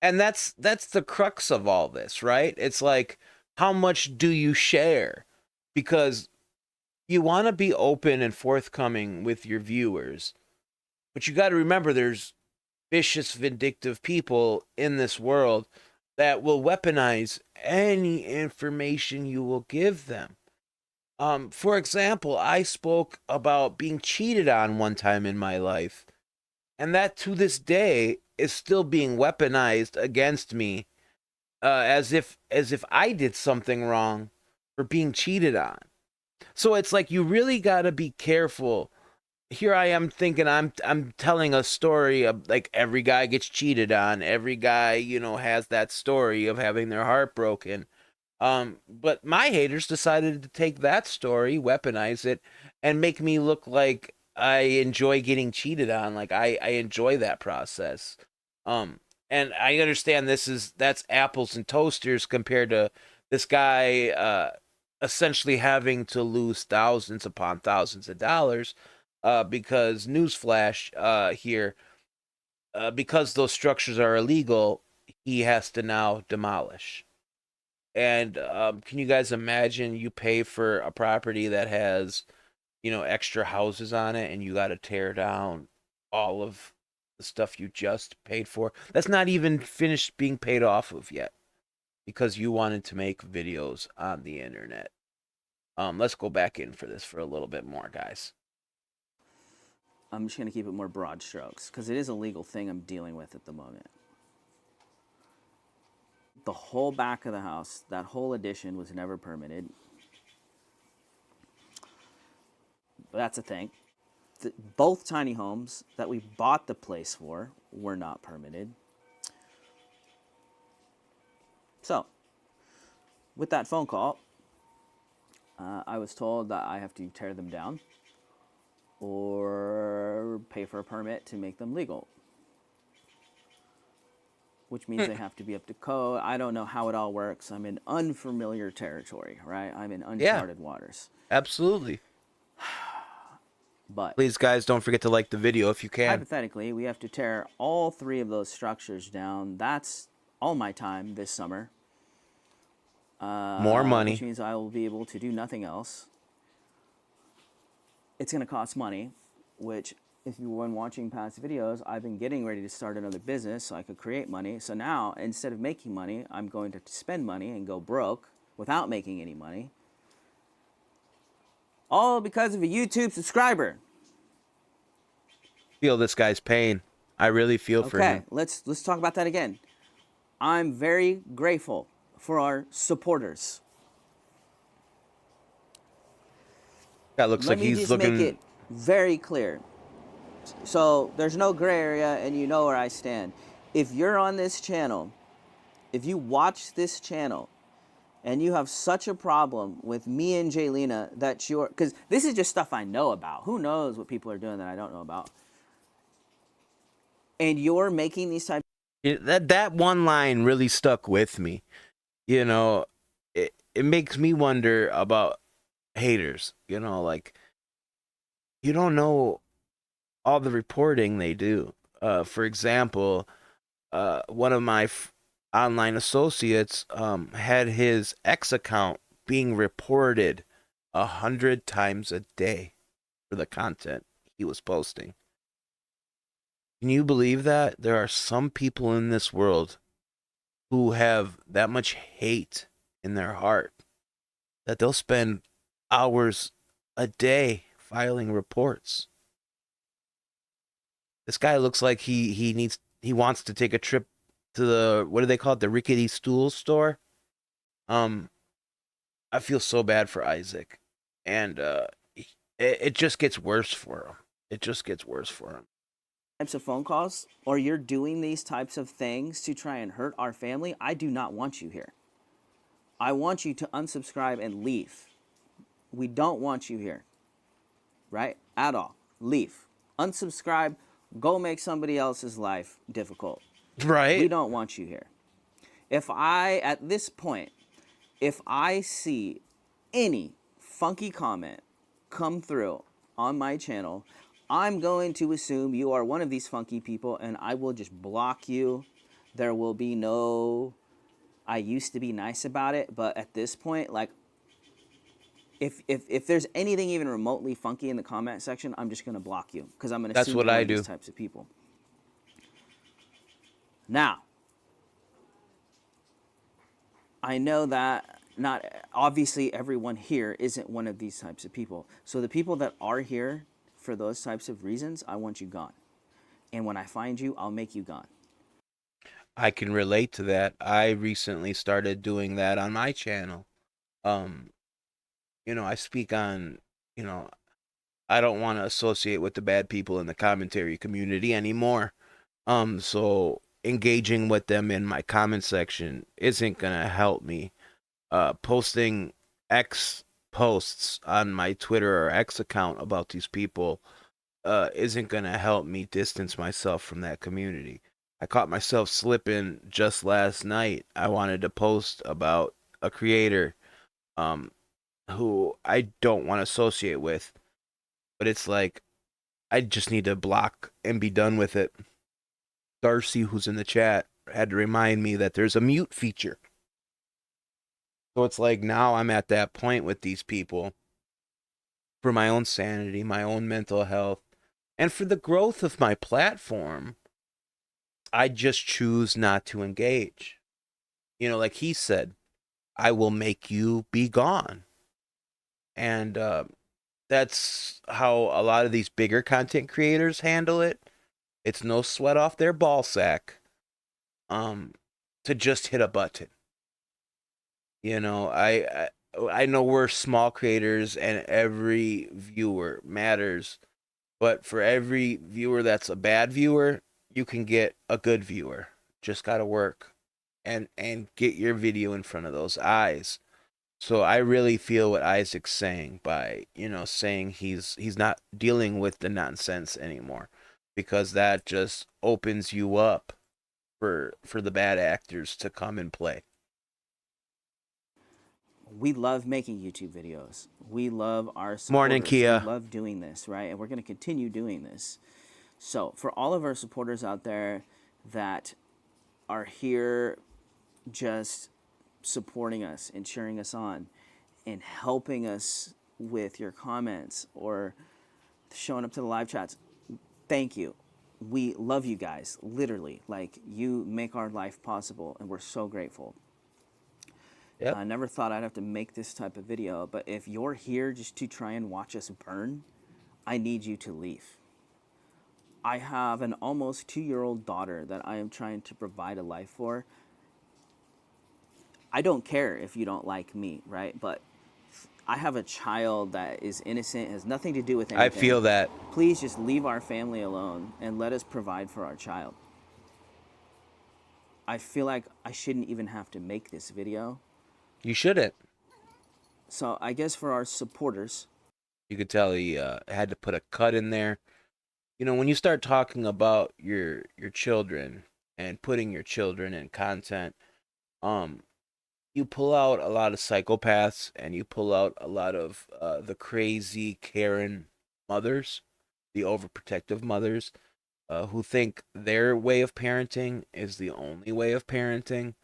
And that's the crux of all this, right? It's like, how much do you share? Because you want to be open and forthcoming with your viewers, but you got to remember there's vicious, vindictive people in this world that will weaponize any information you will give them. For example, I spoke about being cheated on one time in my life, and that to this day is still being weaponized against me, as if I did something wrong for being cheated on. So it's like, you really got to be careful. Here I am thinking I'm telling a story of, like, every guy gets cheated on. Every guy, has that story of having their heart broken. But my haters decided to take that story, weaponize it, and make me look like I enjoy getting cheated on. Like I enjoy that process. And I understand that's apples and toasters compared to this guy, essentially having to lose thousands upon thousands of dollars, because newsflash, here, because those structures are illegal, he has to now demolish. And can you guys imagine, you pay for a property that has, extra houses on it, and you got to tear down all of the stuff you just paid for? That's not even finished being paid off of yet, because you wanted to make videos on the internet. Let's go back in for this for a little bit more, guys. I'm just going to keep it more broad strokes, because it is a legal thing I'm dealing with at the moment. The whole back of the house, that whole addition, was never permitted. That's a thing. Both tiny homes that we bought the place for were not permitted. So, with that phone call, I was told that I have to tear them down or pay for a permit to make them legal, which means they have to be up to code. I don't know how it all works. I'm in unfamiliar territory, right? I'm in uncharted waters. Absolutely. But Please, guys, don't forget to like the video if you can. hypothetically, we have to tear all 3 of those structures down. That's all my time this summer. More money. Which means I will be able to do nothing else. It's going to cost money, which if you've been watching past videos, I've been getting ready to start another business so I could create money. So now, instead of making money, I'm going to spend money and go broke without making any money. All because of a YouTube subscriber. Feel this guy's pain. I really feel for Okay, him. let's talk about that again. I'm very grateful for our supporters. That looks Let like me he's just looking. make it very clear. So there's no gray area and you know where I stand. If you're on this channel, if you watch this channel and you have such a problem with me and Jaylena that you're, because this is just stuff I know about. Who knows what people are doing that I don't know about? And you're making these types. That one line really stuck with me. You know, it makes me wonder about haters. You know, like, you don't know all the reporting they do. For example, one of my online associates had his ex account being reported 100 times a day for the content he was posting. Can you believe that? There are some people in this world who have that much hate in their heart that they'll spend hours a day filing reports. This guy looks like he wants to take a trip to the, what do they call it, the rickety stool store. I feel so bad for Isaac, and it just gets worse for him. It just gets worse for him. Types of phone calls, or you're doing these types of things to try and hurt our family, I do not want you here. I want you to unsubscribe and leave. We don't want you here, right? At all. Leave. Unsubscribe. Go make somebody else's life difficult. Right? We don't want you here. At this point, if I see any funky comment come through on my channel, I'm going to assume you are one of these funky people and I will just block you. There will be no, I used to be nice about it, but at this point, like, if there's anything even remotely funky in the comment section, I'm just going to block you because I'm going to assume you're one of these types of people. Now, I know that not obviously everyone here isn't one of these types of people. So the people that are here for those types of reasons, I want you gone. And when I find you, I'll make you gone. I can relate to that. I recently started doing that on my channel. You know, I speak on, you know, I don't want to associate with the bad people in the commentary community anymore. So engaging with them in my comment section isn't gonna help me. Posting X posts on my Twitter or X account about these people isn't gonna help me distance myself from that community. I caught myself slipping just last night. I wanted to post about a creator who I don't want to associate with, but it's like I just need to block and be done with it. Darcy, who's in the chat, had to remind me that there's a mute feature. So it's like now I'm at that point with these people for my own sanity, my own mental health, and for the growth of my platform. I just choose not to engage. You know, like he said, I will make you be gone. And that's how a lot of these bigger content creators handle it. It's no sweat off their ball sack to just hit a button. You know, I know we're small creators and every viewer matters, but for every viewer that's a bad viewer, you can get a good viewer. Just got to work and get your video in front of those eyes. So I really feel what Isaac's saying by, you know, saying he's not dealing with the nonsense anymore, because that just opens you up for the bad actors to come and play. We love making YouTube videos. We love our supporters. Morning, Kia. We love doing this, right? And we're going to continue doing this. So for all of our supporters out there that are here just supporting us and cheering us on and helping us with your comments or showing up to the live chats, thank you. We love you guys, literally. Like, you make our life possible, and we're so grateful. Yep. I never thought I'd have to make this type of video, but if you're here just to try and watch us burn, I need you to leave. I have an almost 2-year-old daughter that I am trying to provide a life for. I don't care if you don't like me, right? But I have a child that is innocent, has nothing to do with anything. I feel that. Please just leave our family alone and let us provide for our child. I feel like I shouldn't even have to make this video. You shouldn't. So I guess for our supporters, You could tell he had to put a cut in there. You know, when you start talking about your children and putting your children in content, you pull out a lot of psychopaths, and you pull out a lot of the crazy Karen mothers, the overprotective mothers, who think their way of parenting is the only way of parenting.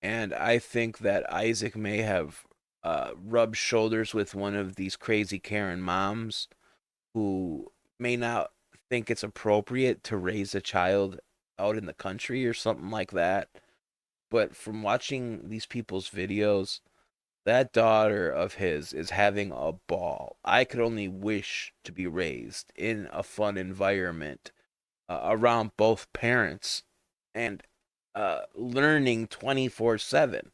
And I think that Isaac may have rubbed shoulders with one of these crazy Karen moms who may not think it's appropriate to raise a child out in the country or something like that. But from watching these people's videos, that daughter of his is having a ball. I could only wish to be raised in a fun environment around both parents and learning 24/7.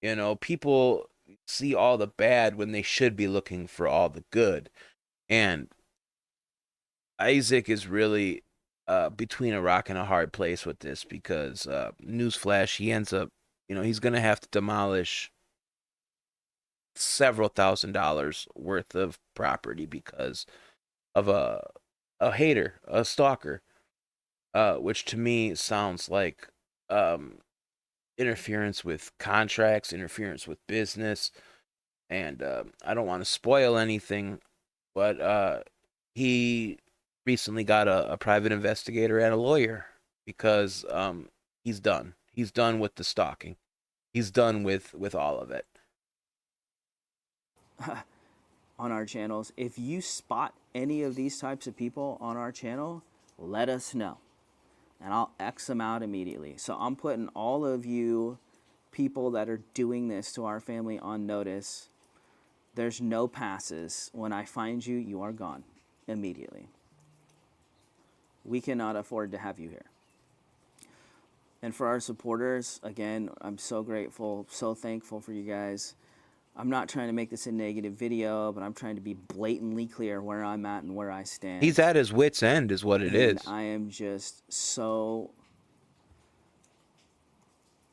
You know, people see all the bad when they should be looking for all the good. And Isaac is really between a rock and a hard place with this, because newsflash, he ends up, you know, he's going to have to demolish several $1,000s worth of property because of a hater, a stalker, which to me sounds like interference with contracts, interference with business. And I don't want to spoil anything, but he recently got a private investigator and a lawyer because he's done. He's done with the stalking. He's done with all of it. on our channels, if you spot any of these types of people on our channel, let us know, and I'll X them out immediately. So I'm putting all of you people that are doing this to our family on notice. There's no passes. When I find you, you are gone immediately. We cannot afford to have you here. And for our supporters, again, I'm so grateful, so thankful for you guys. I'm not trying to make this a negative video, but I'm trying to be blatantly clear where I'm at and where I stand. He's at his wit's end is what it is. I am just so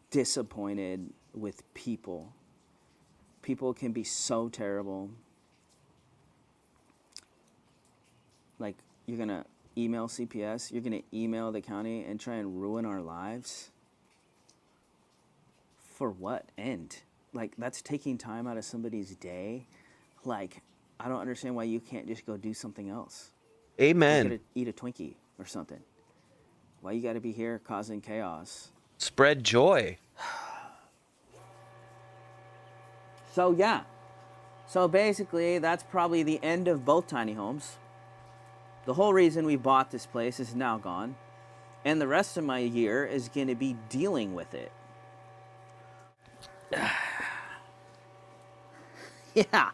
disappointed with people. People can be so terrible. Like, you're going to email CPS, you're going to email the county and try and ruin our lives? For what end? Like, that's taking time out of somebody's day. Like, I don't understand why you can't just go do something else. Amen. You gotta eat a Twinkie or something. Why you gotta be here causing chaos? Spread joy. So yeah. So basically, that's probably the end of both tiny homes. The whole reason we bought this place is now gone. And the rest of my year is going to be dealing with it. Yeah.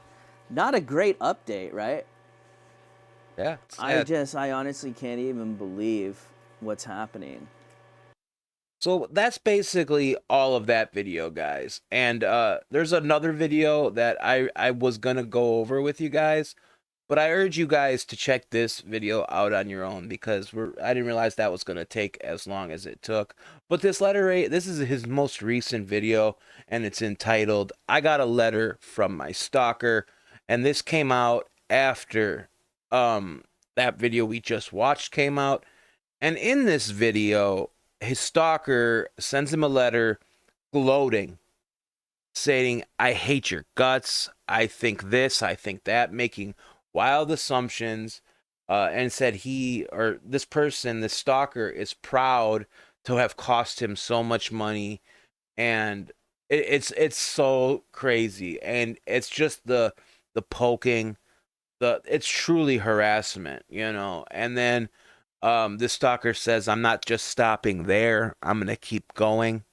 Not a great update, right? Yeah. I honestly can't even believe what's happening. So that's basically all of that video, guys. And there's another video that I was going to go over with you guys, but I urge you guys to check this video out on your own because I didn't realize that was going to take as long as it took. But this this is his most recent video, and it's entitled, "I Got a Letter from My Stalker." And this came out after that video we just watched came out. And in this video, his stalker sends him a letter gloating, saying, "I hate your guts. I think this, I think that," making wild assumptions, and said this person, this stalker, is proud to have cost him so much money. And it's so crazy. And it's just the poking, it's truly harassment, you know. And then this stalker says, I'm not just stopping there, I'm gonna keep going.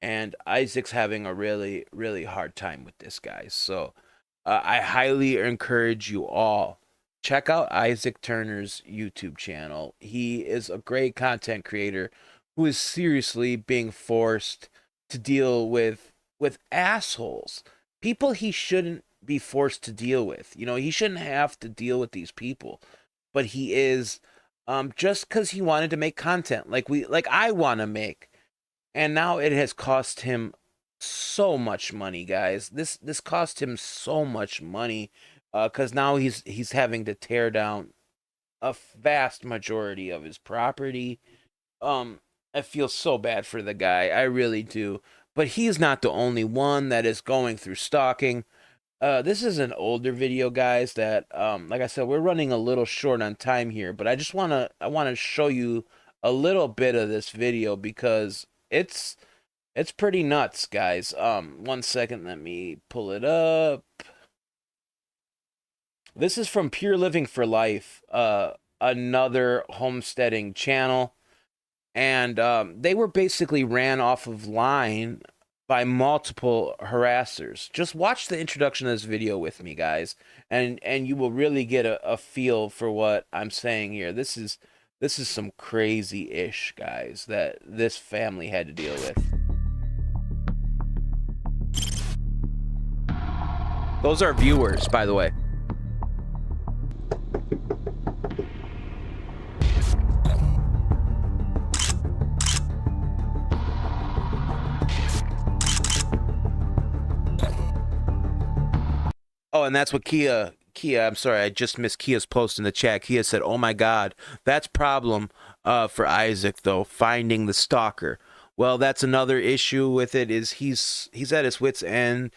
And Isaac's having a really, really hard time with this, guy. So I highly encourage you all, check out Isaac Turner's YouTube channel. He is a great content creator who is seriously being forced to deal with assholes, people he shouldn't be forced to deal with. You know, he shouldn't have to deal with these people, but he is, just because he wanted to make content like I want to make. And now it has cost him so much money, guys. This cost him so much money, because now he's having to tear down a vast majority of his property. I feel so bad for the guy, I really do. But he's not the only one that is going through stalking. This is an older video, guys, that like I said, we're running a little short on time here, but I want to show you a little bit of this video because it's pretty nuts, guys. 1 second, let me pull it up. This is from Pure Living for Life, another homesteading channel, and they were basically ran off of line by multiple harassers. Just watch the introduction of this video with me, guys, and you will really get a feel for what I'm saying here. This is some crazy-ish, guys, that this family had to deal with. Those are viewers, by the way. Oh, and that's what Kia, I'm sorry, I just missed Kia's post in the chat. Kia said, oh my God, that's problem for Isaac, though, finding the stalker. Well, that's another issue with it, is he's at his wit's end.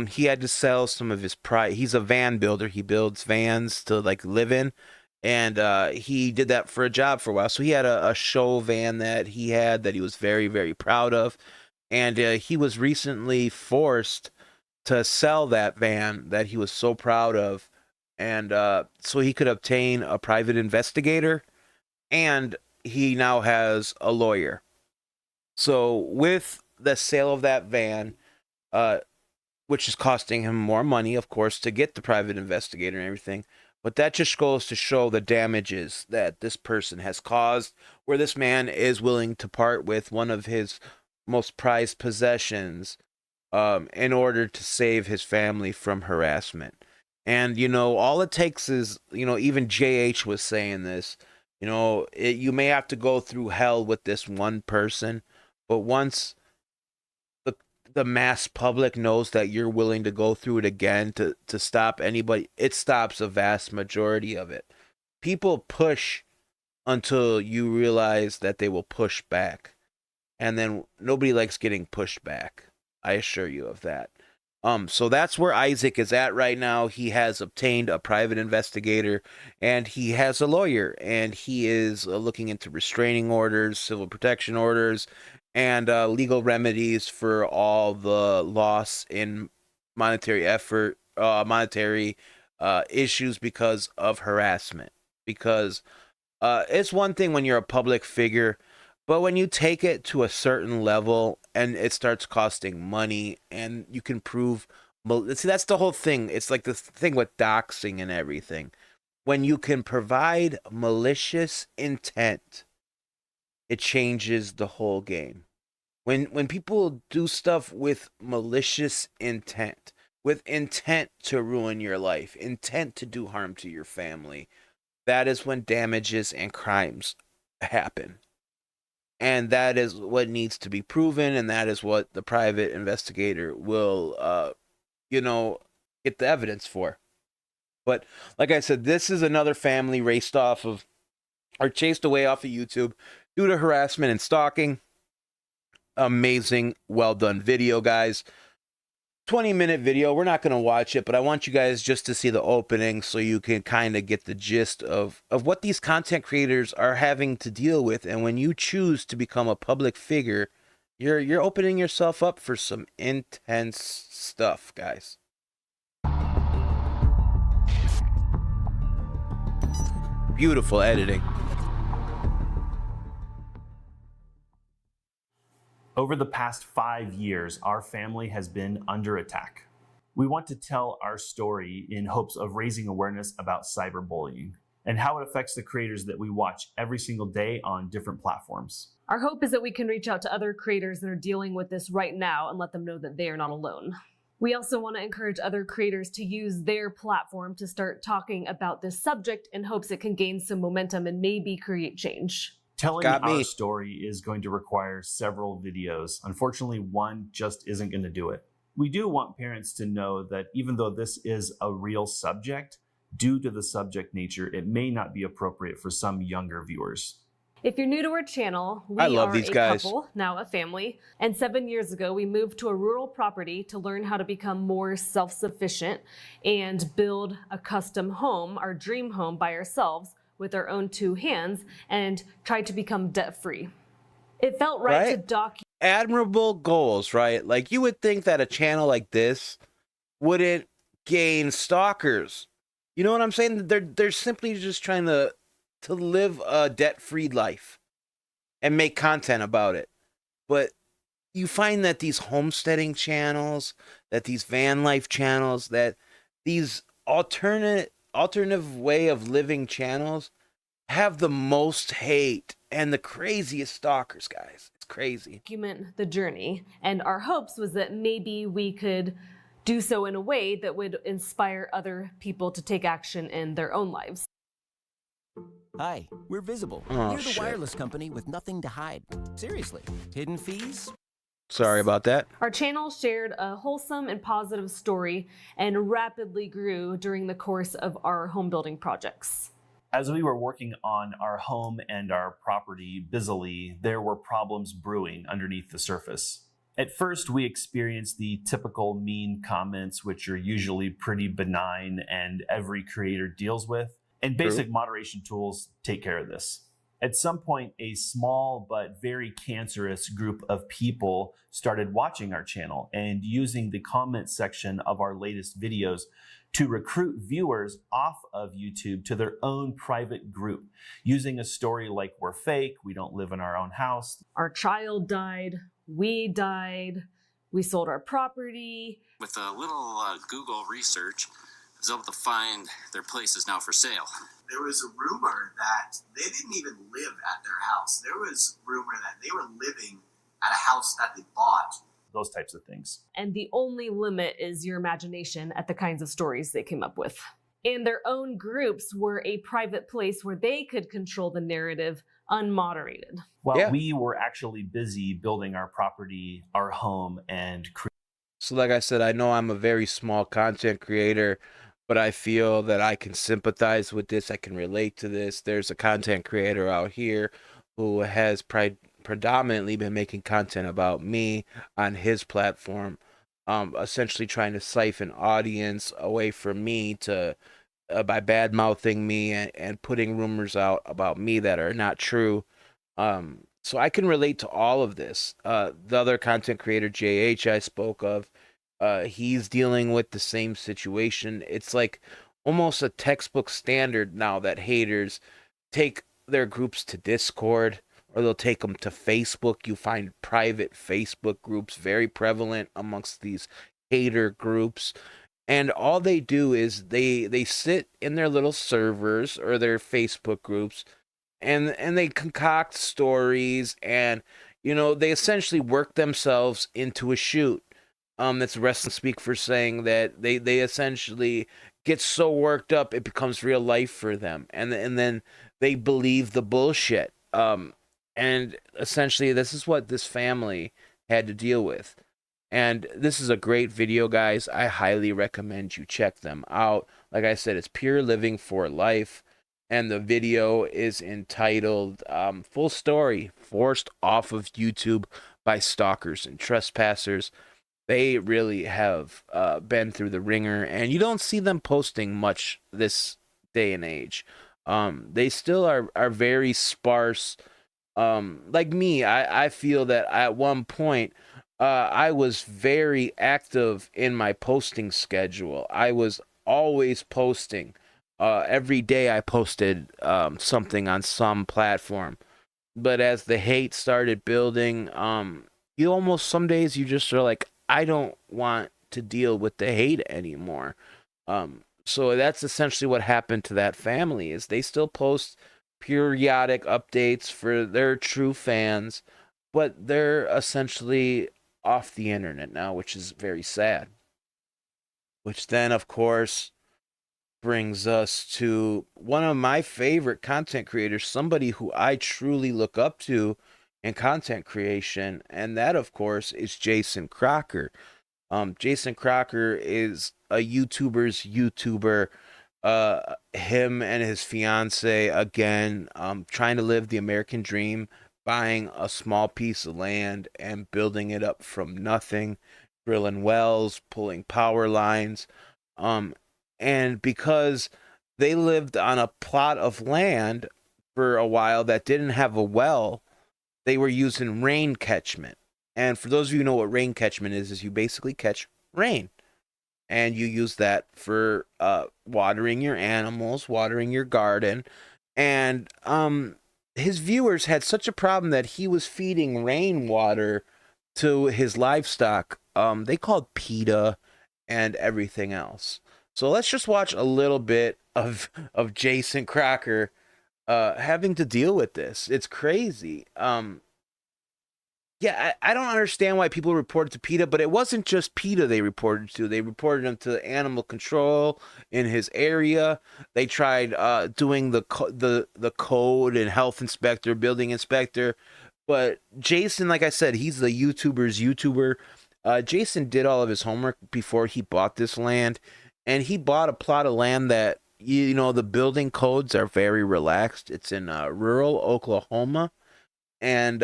He had to sell some of his pride. He's a van builder. He builds vans to like live in. And he did that for a job for a while. So he had a show van that he had that he was very, very proud of. And he was recently forced to sell that van that he was so proud of, and so he could obtain a private investigator, and he now has a lawyer. So with the sale of that van, which is costing him more money, of course, to get the private investigator and everything, but that just goes to show the damages that this person has caused, where this man is willing to part with one of his most prized possessions in order to save his family from harassment. And, you know, all it takes is, you know, even JH was saying this, you know, you may have to go through hell with this one person, but once the mass public knows that you're willing to go through it again to stop anybody, it stops a vast majority of it. People push until you realize that they will push back. And then nobody likes getting pushed back. I assure you of that. So that's where Isaac is at right now. He has obtained a private investigator, and he has a lawyer, and he is looking into restraining orders, civil protection orders, and legal remedies for all the loss in monetary issues because of harassment. Because it's one thing when you're a public figure, but when you take it to a certain level and it starts costing money and you can prove, see, that's the whole thing. It's like the thing with doxing and everything. When you can provide malicious intent, it changes the whole game. When people do stuff with malicious intent, with intent to ruin your life, intent to do harm to your family, that is when damages and crimes happen. And that is what needs to be proven, and that is what the private investigator will, you know, get the evidence for. But like I said, this is another family raced off of, or chased away off of YouTube due to harassment and stalking. Amazing, well done video, guys. 20-minute video. We're not going to watch it, but I want you guys just to see the opening so you can kind of get the gist of what these content creators are having to deal with. And when you choose to become a public figure, you're opening yourself up for some intense stuff, guys. Beautiful editing. Over the past 5 years, our family has been under attack. We want to tell our story in hopes of raising awareness about cyberbullying and how it affects the creators that we watch every single day on different platforms. Our hope is that we can reach out to other creators that are dealing with this right now and let them know that they are not alone. We also want to encourage other creators to use their platform to start talking about this subject in hopes it can gain some momentum and maybe create change. Telling our story is going to require several videos. Unfortunately, one just isn't going to do it. We do want parents to know that even though this is a real subject, due to the subject nature, it may not be appropriate for some younger viewers. If you're new to our channel, we I love are these a guys. couple, now a family, and 7 years ago we moved to a rural property to learn how to become more self-sufficient and build a custom home, our dream home, by ourselves with our own 2 hands, and tried to become debt-free. It felt right to document. Admirable goals, right? Like, you would think that a channel like this wouldn't gain stalkers. You know what I'm saying? They're simply just trying to live a debt-free life and make content about it. But you find that these homesteading channels, that these van life channels, that these alternative way of living channels have the most hate and the craziest stalkers, guys. It's crazy. Document the journey, and our hopes was that maybe we could do so in a way that would inspire other people to take action in their own lives. Hi, we're Visible. Oh, We're the shit. wireless company with nothing to hide. Seriously, hidden fees? Sorry about that. Our channel shared a wholesome and positive story and rapidly grew during the course of our home building projects. As we were working on our home and our property busily, there were problems brewing underneath the surface. At first, we experienced the typical mean comments, which are usually pretty benign and every creator deals with, and basic moderation tools take care of this. At some point, a small but very cancerous group of people started watching our channel and using the comment section of our latest videos to recruit viewers off of YouTube to their own private group, using a story like "we're fake, we don't live in our own house." Our child died, we died, we sold our property. With a little Google research, I was able to find their place is now for sale. There was a rumor that they didn't even live at their house. There was rumor that they were living at a house that they bought. Those types of things. And the only limit is your imagination at the kinds of stories they came up with. And their own groups were a private place where they could control the narrative unmoderated. While we were actually busy building our property, our home, and So like I said, I know I'm a very small content creator, but I feel that I can sympathize with this. I can relate to this. There's a content creator out here who has predominantly been making content about me on his platform, essentially trying to siphon audience away from me to by bad mouthing me and putting rumors out about me that are not true. So I can relate to all of this. The other content creator, JH, I spoke of, he's dealing with the same situation. It's like almost a textbook standard now that haters take their groups to Discord, or they'll take them to Facebook. You find private Facebook groups very prevalent amongst these hater groups. And all they do is they sit in their little servers or their Facebook groups and they concoct stories, and you know, they essentially work themselves into a shoot. That's wrestling speak for saying that they essentially get so worked up it becomes real life for them, and then they believe the bullshit. And essentially this is what this family had to deal with. And this is a great video, guys. I highly recommend you check them out. Like I said, it's Pure Living for Life, and the video is entitled Full Story Forced Off of YouTube by Stalkers and Trespassers. They really have been through the ringer, and you don't see them posting much this day and age. They still are very sparse. Like me, I feel that at one point I was very active in my posting schedule. I was always posting every day I posted something on some platform. But as the hate started building, you almost, some days you just are like, I don't want to deal with the hate anymore. So that's essentially what happened to that family, is they still post periodic updates for their true fans, but they're essentially off the internet now, which is very sad. Which then, of course, brings us to one of my favorite content creators, somebody who I truly look up to in content creation, and that, of course, is Jason Crocker. Jason Crocker is a YouTuber's YouTuber. Him and his fiance, again, trying to live the American dream, buying a small piece of land and building it up from nothing, drilling wells, pulling power lines. And because they lived on a plot of land for a while that didn't have a well, they were using rain catchment. And for those of you who know what rain catchment is you basically catch rain. And you use that for watering your animals, watering your garden. And his viewers had such a problem that he was feeding rainwater to his livestock. They called PETA and everything else. So let's just watch a little bit of Jason Crocker having to deal with this. It's crazy. Yeah, I don't understand why people reported to PETA, but it wasn't just PETA they reported to. They reported him to animal control in his area. They tried doing the code and health inspector, building inspector. But Jason, like I said, he's the YouTuber's YouTuber. Jason did all of his homework before he bought this land. And he bought a plot of land that, you know, the building codes are very relaxed. It's in rural Oklahoma. And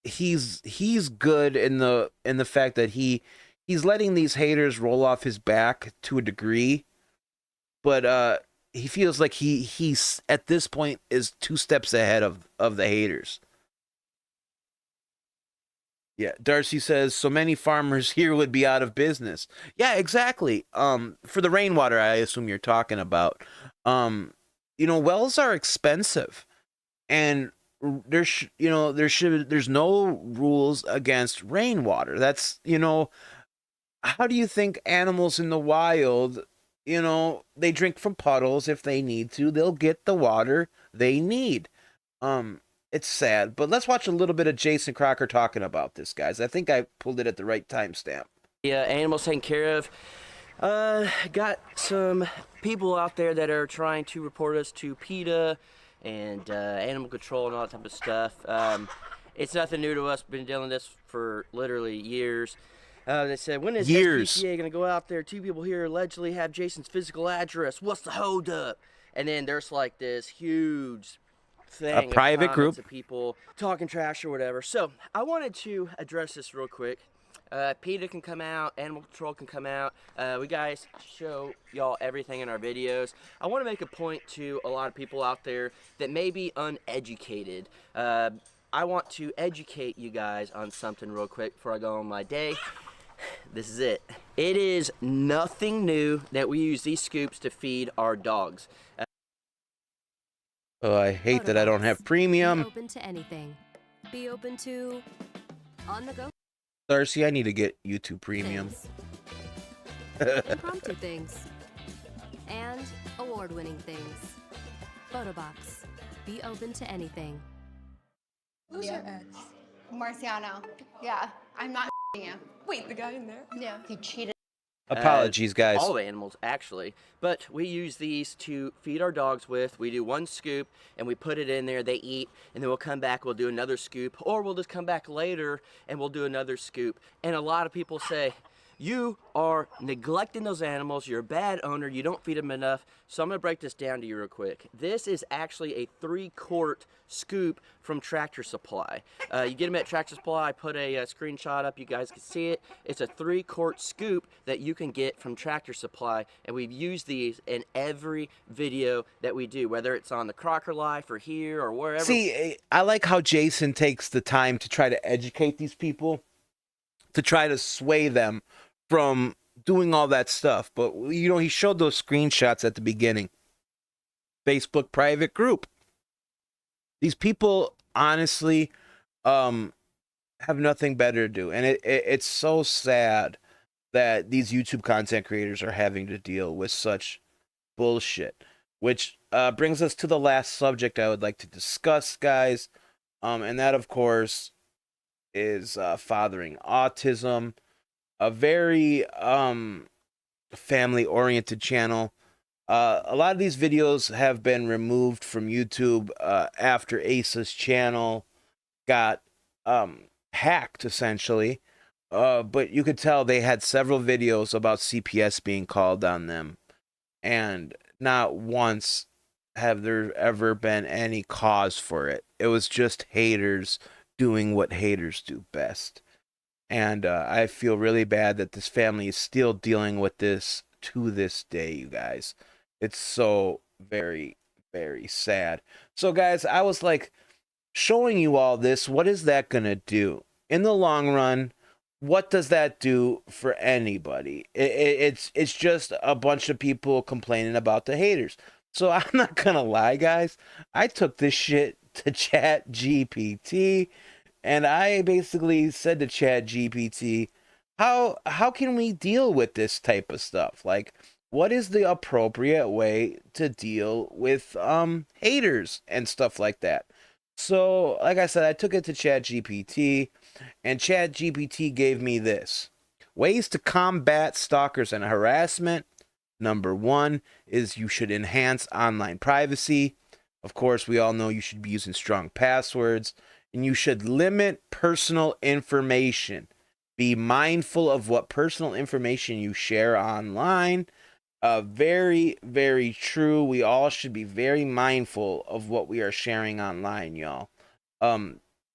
he's good in the fact that he's letting these haters roll off his back to a degree, but he feels like he's at this point is 2 steps ahead of the haters. Yeah, Darcy says so many farmers here would be out of business. Yeah, exactly. For the rainwater, I assume you're talking about. You know, wells are expensive, and there's no rules against rainwater. That's, you know, how do you think animals in the wild, you know, they drink from puddles if they need to. They'll get the water they need. It's sad, but let's watch a little bit of Jason Crocker talking about this, guys. I think I pulled it at the right timestamp. Yeah, animals taken care of. Got some people out there that are trying to report us to PETA and animal control and all that type of stuff. It's nothing new to us. Been dealing with this for literally years. They said, when is SPCA going to go out there? 2 people here allegedly have Jason's physical address. What's the holdup? And then there's like this huge thing, a private group of people talking trash or whatever. So I wanted to address this real quick. PETA can come out, animal control can come out. We guys show y'all everything in our videos. I want to make a point to a lot of people out there that may be uneducated. I want to educate you guys on something real quick before I go on my day. This is it. It is nothing new that we use these scoops to feed our dogs. Oh, I hate that I don't have premium. Be open to anything. Be open to on the go. Darcy, I need to get YouTube Premium. Impromptu things. And award-winning things. Photobox. Be open to anything. Who's your ex? Marciano. Yeah, I'm not you. Wait, the guy in there? Yeah. He cheated. Apologies, guys. All the animals, actually. But we use these to feed our dogs with. We do 1 scoop, and we put it in there. They eat, and then we'll come back, we'll do another scoop, or we'll just come back later, and we'll do another scoop. And a lot of people say, you are neglecting those animals. You're a bad owner. You don't feed them enough. So I'm going to break this down to you real quick. This is actually a 3-quart scoop from Tractor Supply. You get them at Tractor Supply. I put a screenshot up. You guys can see it. It's a 3-quart scoop that you can get from Tractor Supply. And we've used these in every video that we do, whether it's on the Crocker Life or here or wherever. See, I like how Jason takes the time to try to educate these people, to try to sway them from doing all that stuff. But, you know, he showed those screenshots at the beginning. Facebook private group. These people, honestly, have nothing better to do. And it's so sad that these YouTube content creators are having to deal with such bullshit. Which brings us to the last subject I would like to discuss, guys. And that, of course, is fathering autism. A very family-oriented channel. A lot of these videos have been removed from YouTube after Asa's channel got hacked, essentially. But you could tell they had several videos about CPS being called on them. And not once have there ever been any cause for it. It was just haters doing what haters do best. And I feel really bad that this family is still dealing with this to this day, you guys. It's so very, very sad. So, guys, I was like, showing you all this, what is that going to do? In the long run, what does that do for anybody? It's just a bunch of people complaining about the haters. So I'm not gonna lie, guys. I took this shit to Chat GPT, and I basically said to Chat GPT, how can we deal with this type of stuff? Like, what is the appropriate way to deal with haters and stuff like that? So, like I said, I took it to Chat GPT. And ChatGPT gave me this. Ways to combat stalkers and harassment. Number 1 is you should enhance online privacy. Of course, we all know you should be using strong passwords. And you should limit personal information. Be mindful of what personal information you share online. Very, very true. We all should be very mindful of what we are sharing online, y'all.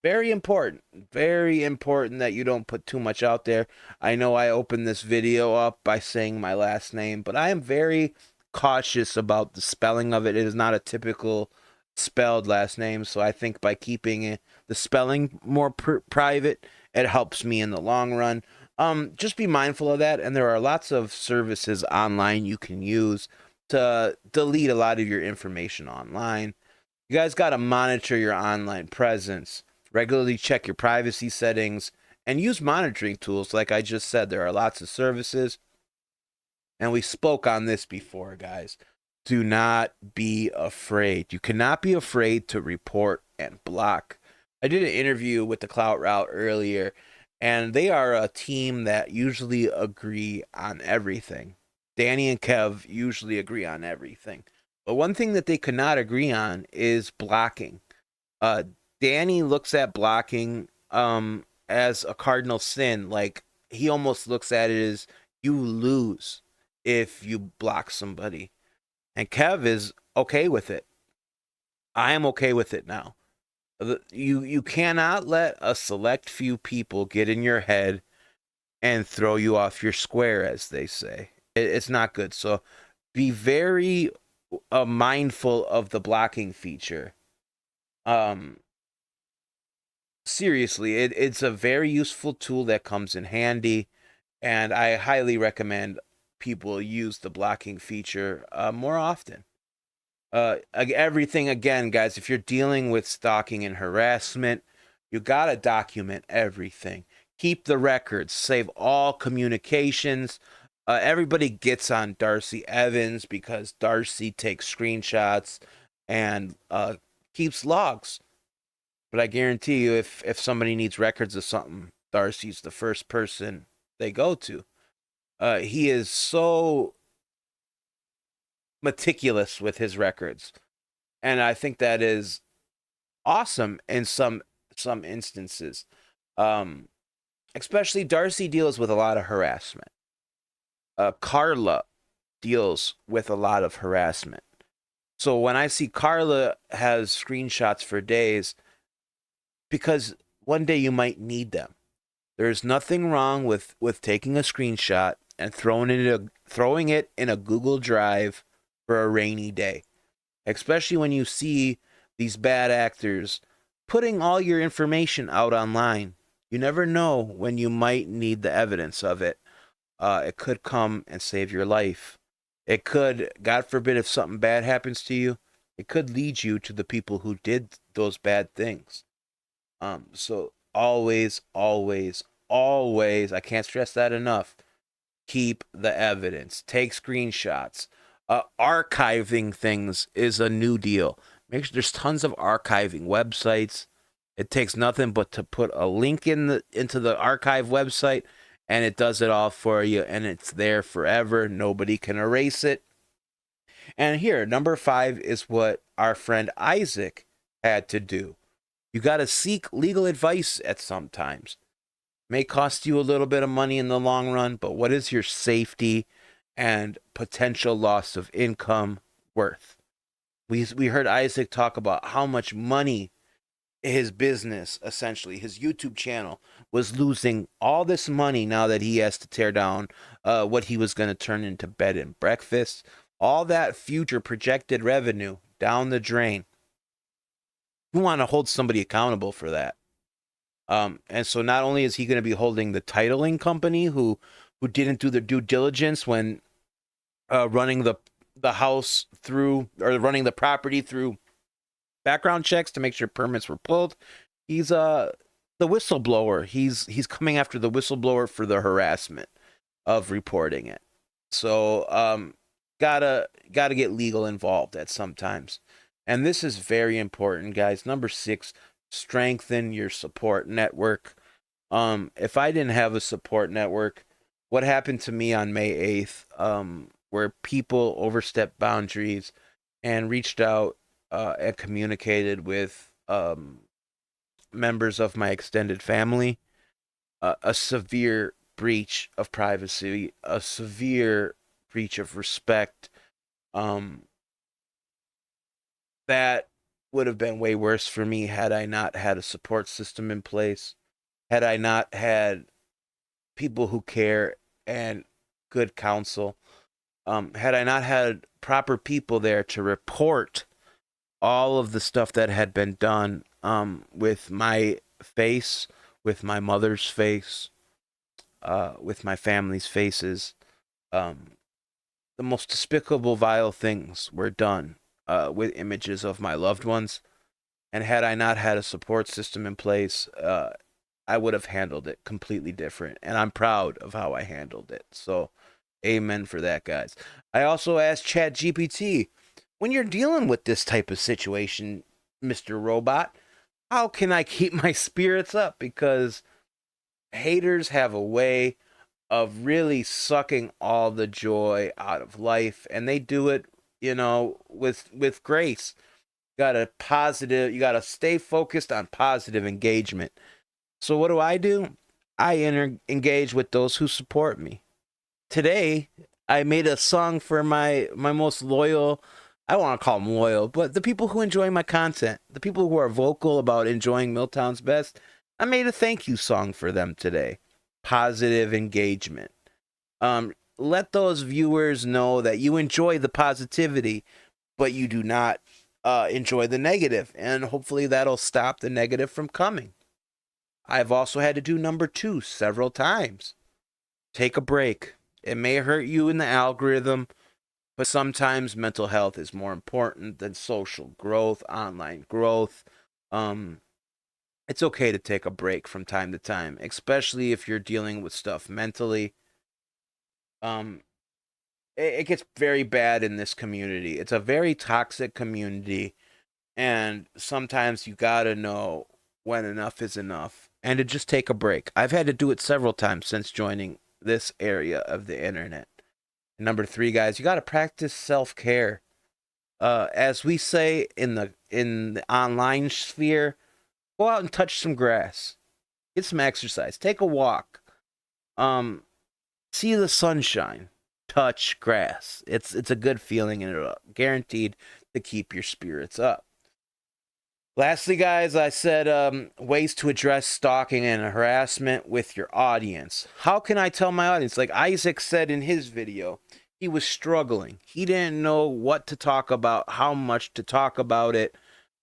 Very important that you don't put too much out there. I know I opened this video up by saying my last name, but I am very cautious about the spelling of it. It is not a typical spelled last name, so I think by keeping the spelling more private, it helps me in the long run. Just be mindful of that, and there are lots of services online you can use to delete a lot of your information online. You guys got to monitor your online presence. Regularly check your privacy settings and use monitoring tools. Like I just said, there are lots of services. And we spoke on this before, guys. Do not be afraid. You cannot be afraid to report and block. I did an interview with the Clout Route earlier, and they are a team that usually agree on everything. Danny and Kev usually agree on everything. But one thing that they could not agree on is blocking. Danny looks at blocking as a cardinal sin. Like, he almost looks at it as you lose if you block somebody. And Kev is okay with it. I am okay with it now. You cannot let a select few people get in your head and throw you off your square, as they say. It's not good. So be very mindful of the blocking feature. Seriously, it's a very useful tool that comes in handy, and I highly recommend people use the blocking feature more often. Everything, again, guys, if you're dealing with stalking and harassment, you gotta document everything. Keep the records, save all communications. Everybody gets on Darcy Evans because Darcy takes screenshots and keeps logs. But I guarantee you, if somebody needs records of something, Darcy's the first person they go to. He is so meticulous with his records, and I think that is awesome in some instances. Especially Darcy deals with a lot of harassment. Carla deals with a lot of harassment. So when I see Carla has screenshots for days, because one day you might need them. There's nothing wrong with taking a screenshot and throwing it in a Google Drive for a rainy day. Especially when you see these bad actors putting all your information out online. You never know when you might need the evidence of it. It could come and save your life. It could, God forbid, if something bad happens to you, it could lead you to the people who did those bad things. So always, always, always, I can't stress that enough. Keep the evidence. Take screenshots. Archiving things is a new deal. Make sure there's tons of archiving websites. It takes nothing but to put a link into the archive website, and it does it all for you, and it's there forever. Nobody can erase it. And here, number 5 is what our friend Isaac had to do. You got to seek legal advice at some times. May cost you a little bit of money in the long run, but what is your safety and potential loss of income worth? We heard Isaac talk about how much money his business, essentially his YouTube channel, was losing all this money now that he has to tear down what he was going to turn into bed and breakfast. All that future projected revenue down the drain. You want to hold somebody accountable for that. And so not only is he going to be holding the titling company who didn't do their due diligence when running the house through, or running the property through background checks to make sure permits were pulled. He's the whistleblower. He's coming after the whistleblower for the harassment of reporting it. So gotta get legal involved at some times. And this is very important, guys. Number 6, strengthen your support network. If I didn't have a support network, what happened to me on May 8th, where people overstepped boundaries and reached out and communicated with members of my extended family, a severe breach of privacy, a severe breach of respect, that would have been way worse for me had I not had a support system in place, had I not had people who care and good counsel, had I not had proper people there to report all of the stuff that had been done with my face, with my mother's face, with my family's faces. The most despicable, vile things were done with images of my loved ones. And had I not had a support system in place, I would have handled it completely different. And I'm proud of how I handled it. So, amen for that, guys. I also asked ChatGPT, when you're dealing with this type of situation, Mr. Robot, how can I keep my spirits up? Because haters have a way of really sucking all the joy out of life, and they do it, with grace. You gotta stay focused on positive engagement. So what do? I engage with those who support me. Today, I made a song for my most loyal, I don't want to call them loyal, but the people who enjoy my content, the people who are vocal about enjoying MILTOWN'S Best, I made a thank you song for them today. Positive engagement. Let those viewers know that you enjoy the positivity, but you do not enjoy the negative, and hopefully that'll stop the negative from coming. I've also had to do number 2 several times. Take a break. It may hurt you in the algorithm, but sometimes mental health is more important than social growth, online growth. It's okay to take a break from time to time, especially if you're dealing with stuff mentally. It gets very bad in this community. It's a very toxic community, and sometimes you gotta know when enough is enough and to just take a break. I've had to do it several times since joining this area of the internet. Number 3, guys, you gotta practice self-care. As we say in the online sphere, go out and touch some grass, get some exercise, take a walk, see the sunshine, touch grass. It's a good feeling, and it's guaranteed to keep your spirits up. Lastly, guys, I said ways to address stalking and harassment with your audience. How can I tell my audience? Like Isaac said in his video, he was struggling. He didn't know what to talk about, how much to talk about it,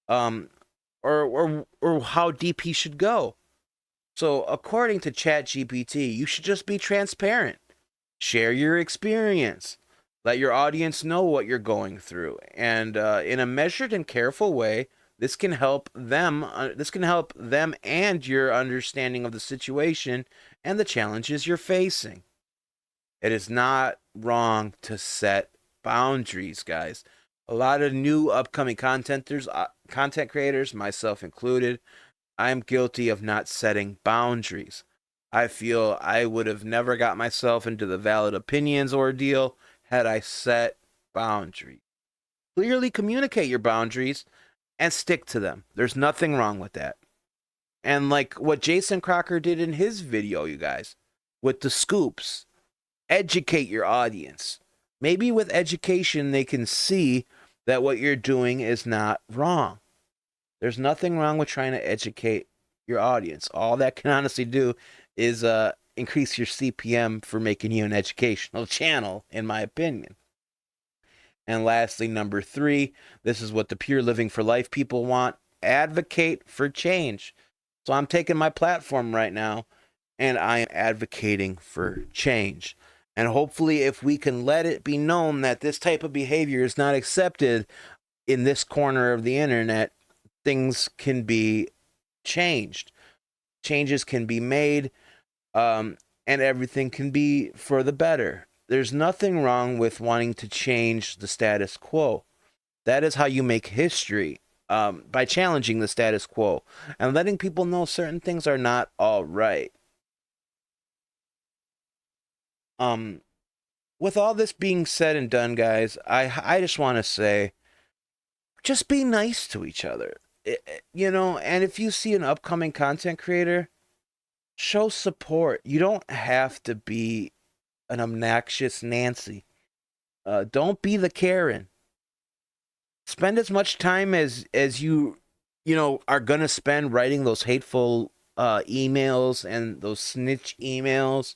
or how deep he should go. So according to ChatGPT, you should just be transparent. Share your experience. Let your audience know what you're going through. And in a measured and careful way, this can help them. This can help them and your understanding of the situation and the challenges you're facing. It is not wrong to set boundaries, guys. A lot of new upcoming content creators, myself included, I'm guilty of not setting boundaries. I feel I would have never got myself into the valid opinions ordeal had I set boundaries. Clearly communicate your boundaries and stick to them. There's nothing wrong with that. And like what Jason Crocker did in his video, you guys, with the scoops, educate your audience. Maybe with education, they can see that what you're doing is not wrong. There's nothing wrong with trying to educate your audience. All that can honestly do is increase your CPM for making you an educational channel, in my opinion. And lastly, number 3, this is what the pure living for life people want. Advocate for change. So I'm taking my platform right now and I am advocating for change. And hopefully if we can let it be known that this type of behavior is not accepted in this corner of the internet, things can be changed. Changes can be made, and everything can be for the better. There's nothing wrong with wanting to change the status quo. That is how you make history, by challenging the status quo and letting people know certain things are not all right. With all this being said and done, guys, I just want to say, just be nice to each other. You know, and if you see an upcoming content creator, show support. You don't have to be an obnoxious Nancy. Don't be the Karen. Spend as much time as you are gonna spend writing those hateful emails and those snitch emails,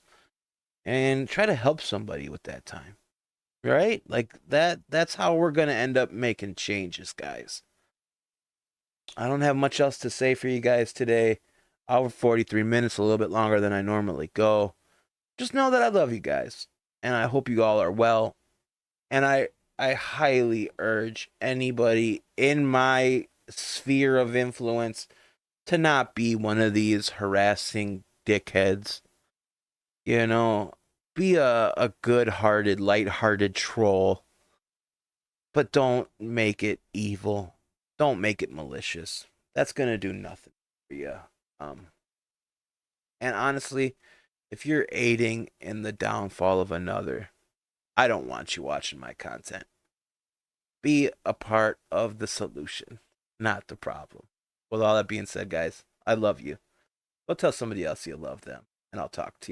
and try to help somebody with that time. Right? Like that's how we're gonna end up making changes, guys. I don't have much else to say for you guys today. Hour 43 minutes, a little bit longer than I normally go. Just know that I love you guys, and I hope you all are well. And I highly urge anybody in my sphere of influence to not be one of these harassing dickheads. You know, be a good-hearted, lighthearted troll, but don't make it evil. Don't make it malicious. That's gonna do nothing for you. And honestly, if you're aiding in the downfall of another, I don't want you watching my content. Be a part of the solution, not the problem. With all that being said, guys, I love you. Go tell somebody else you love them, and I'll talk to you.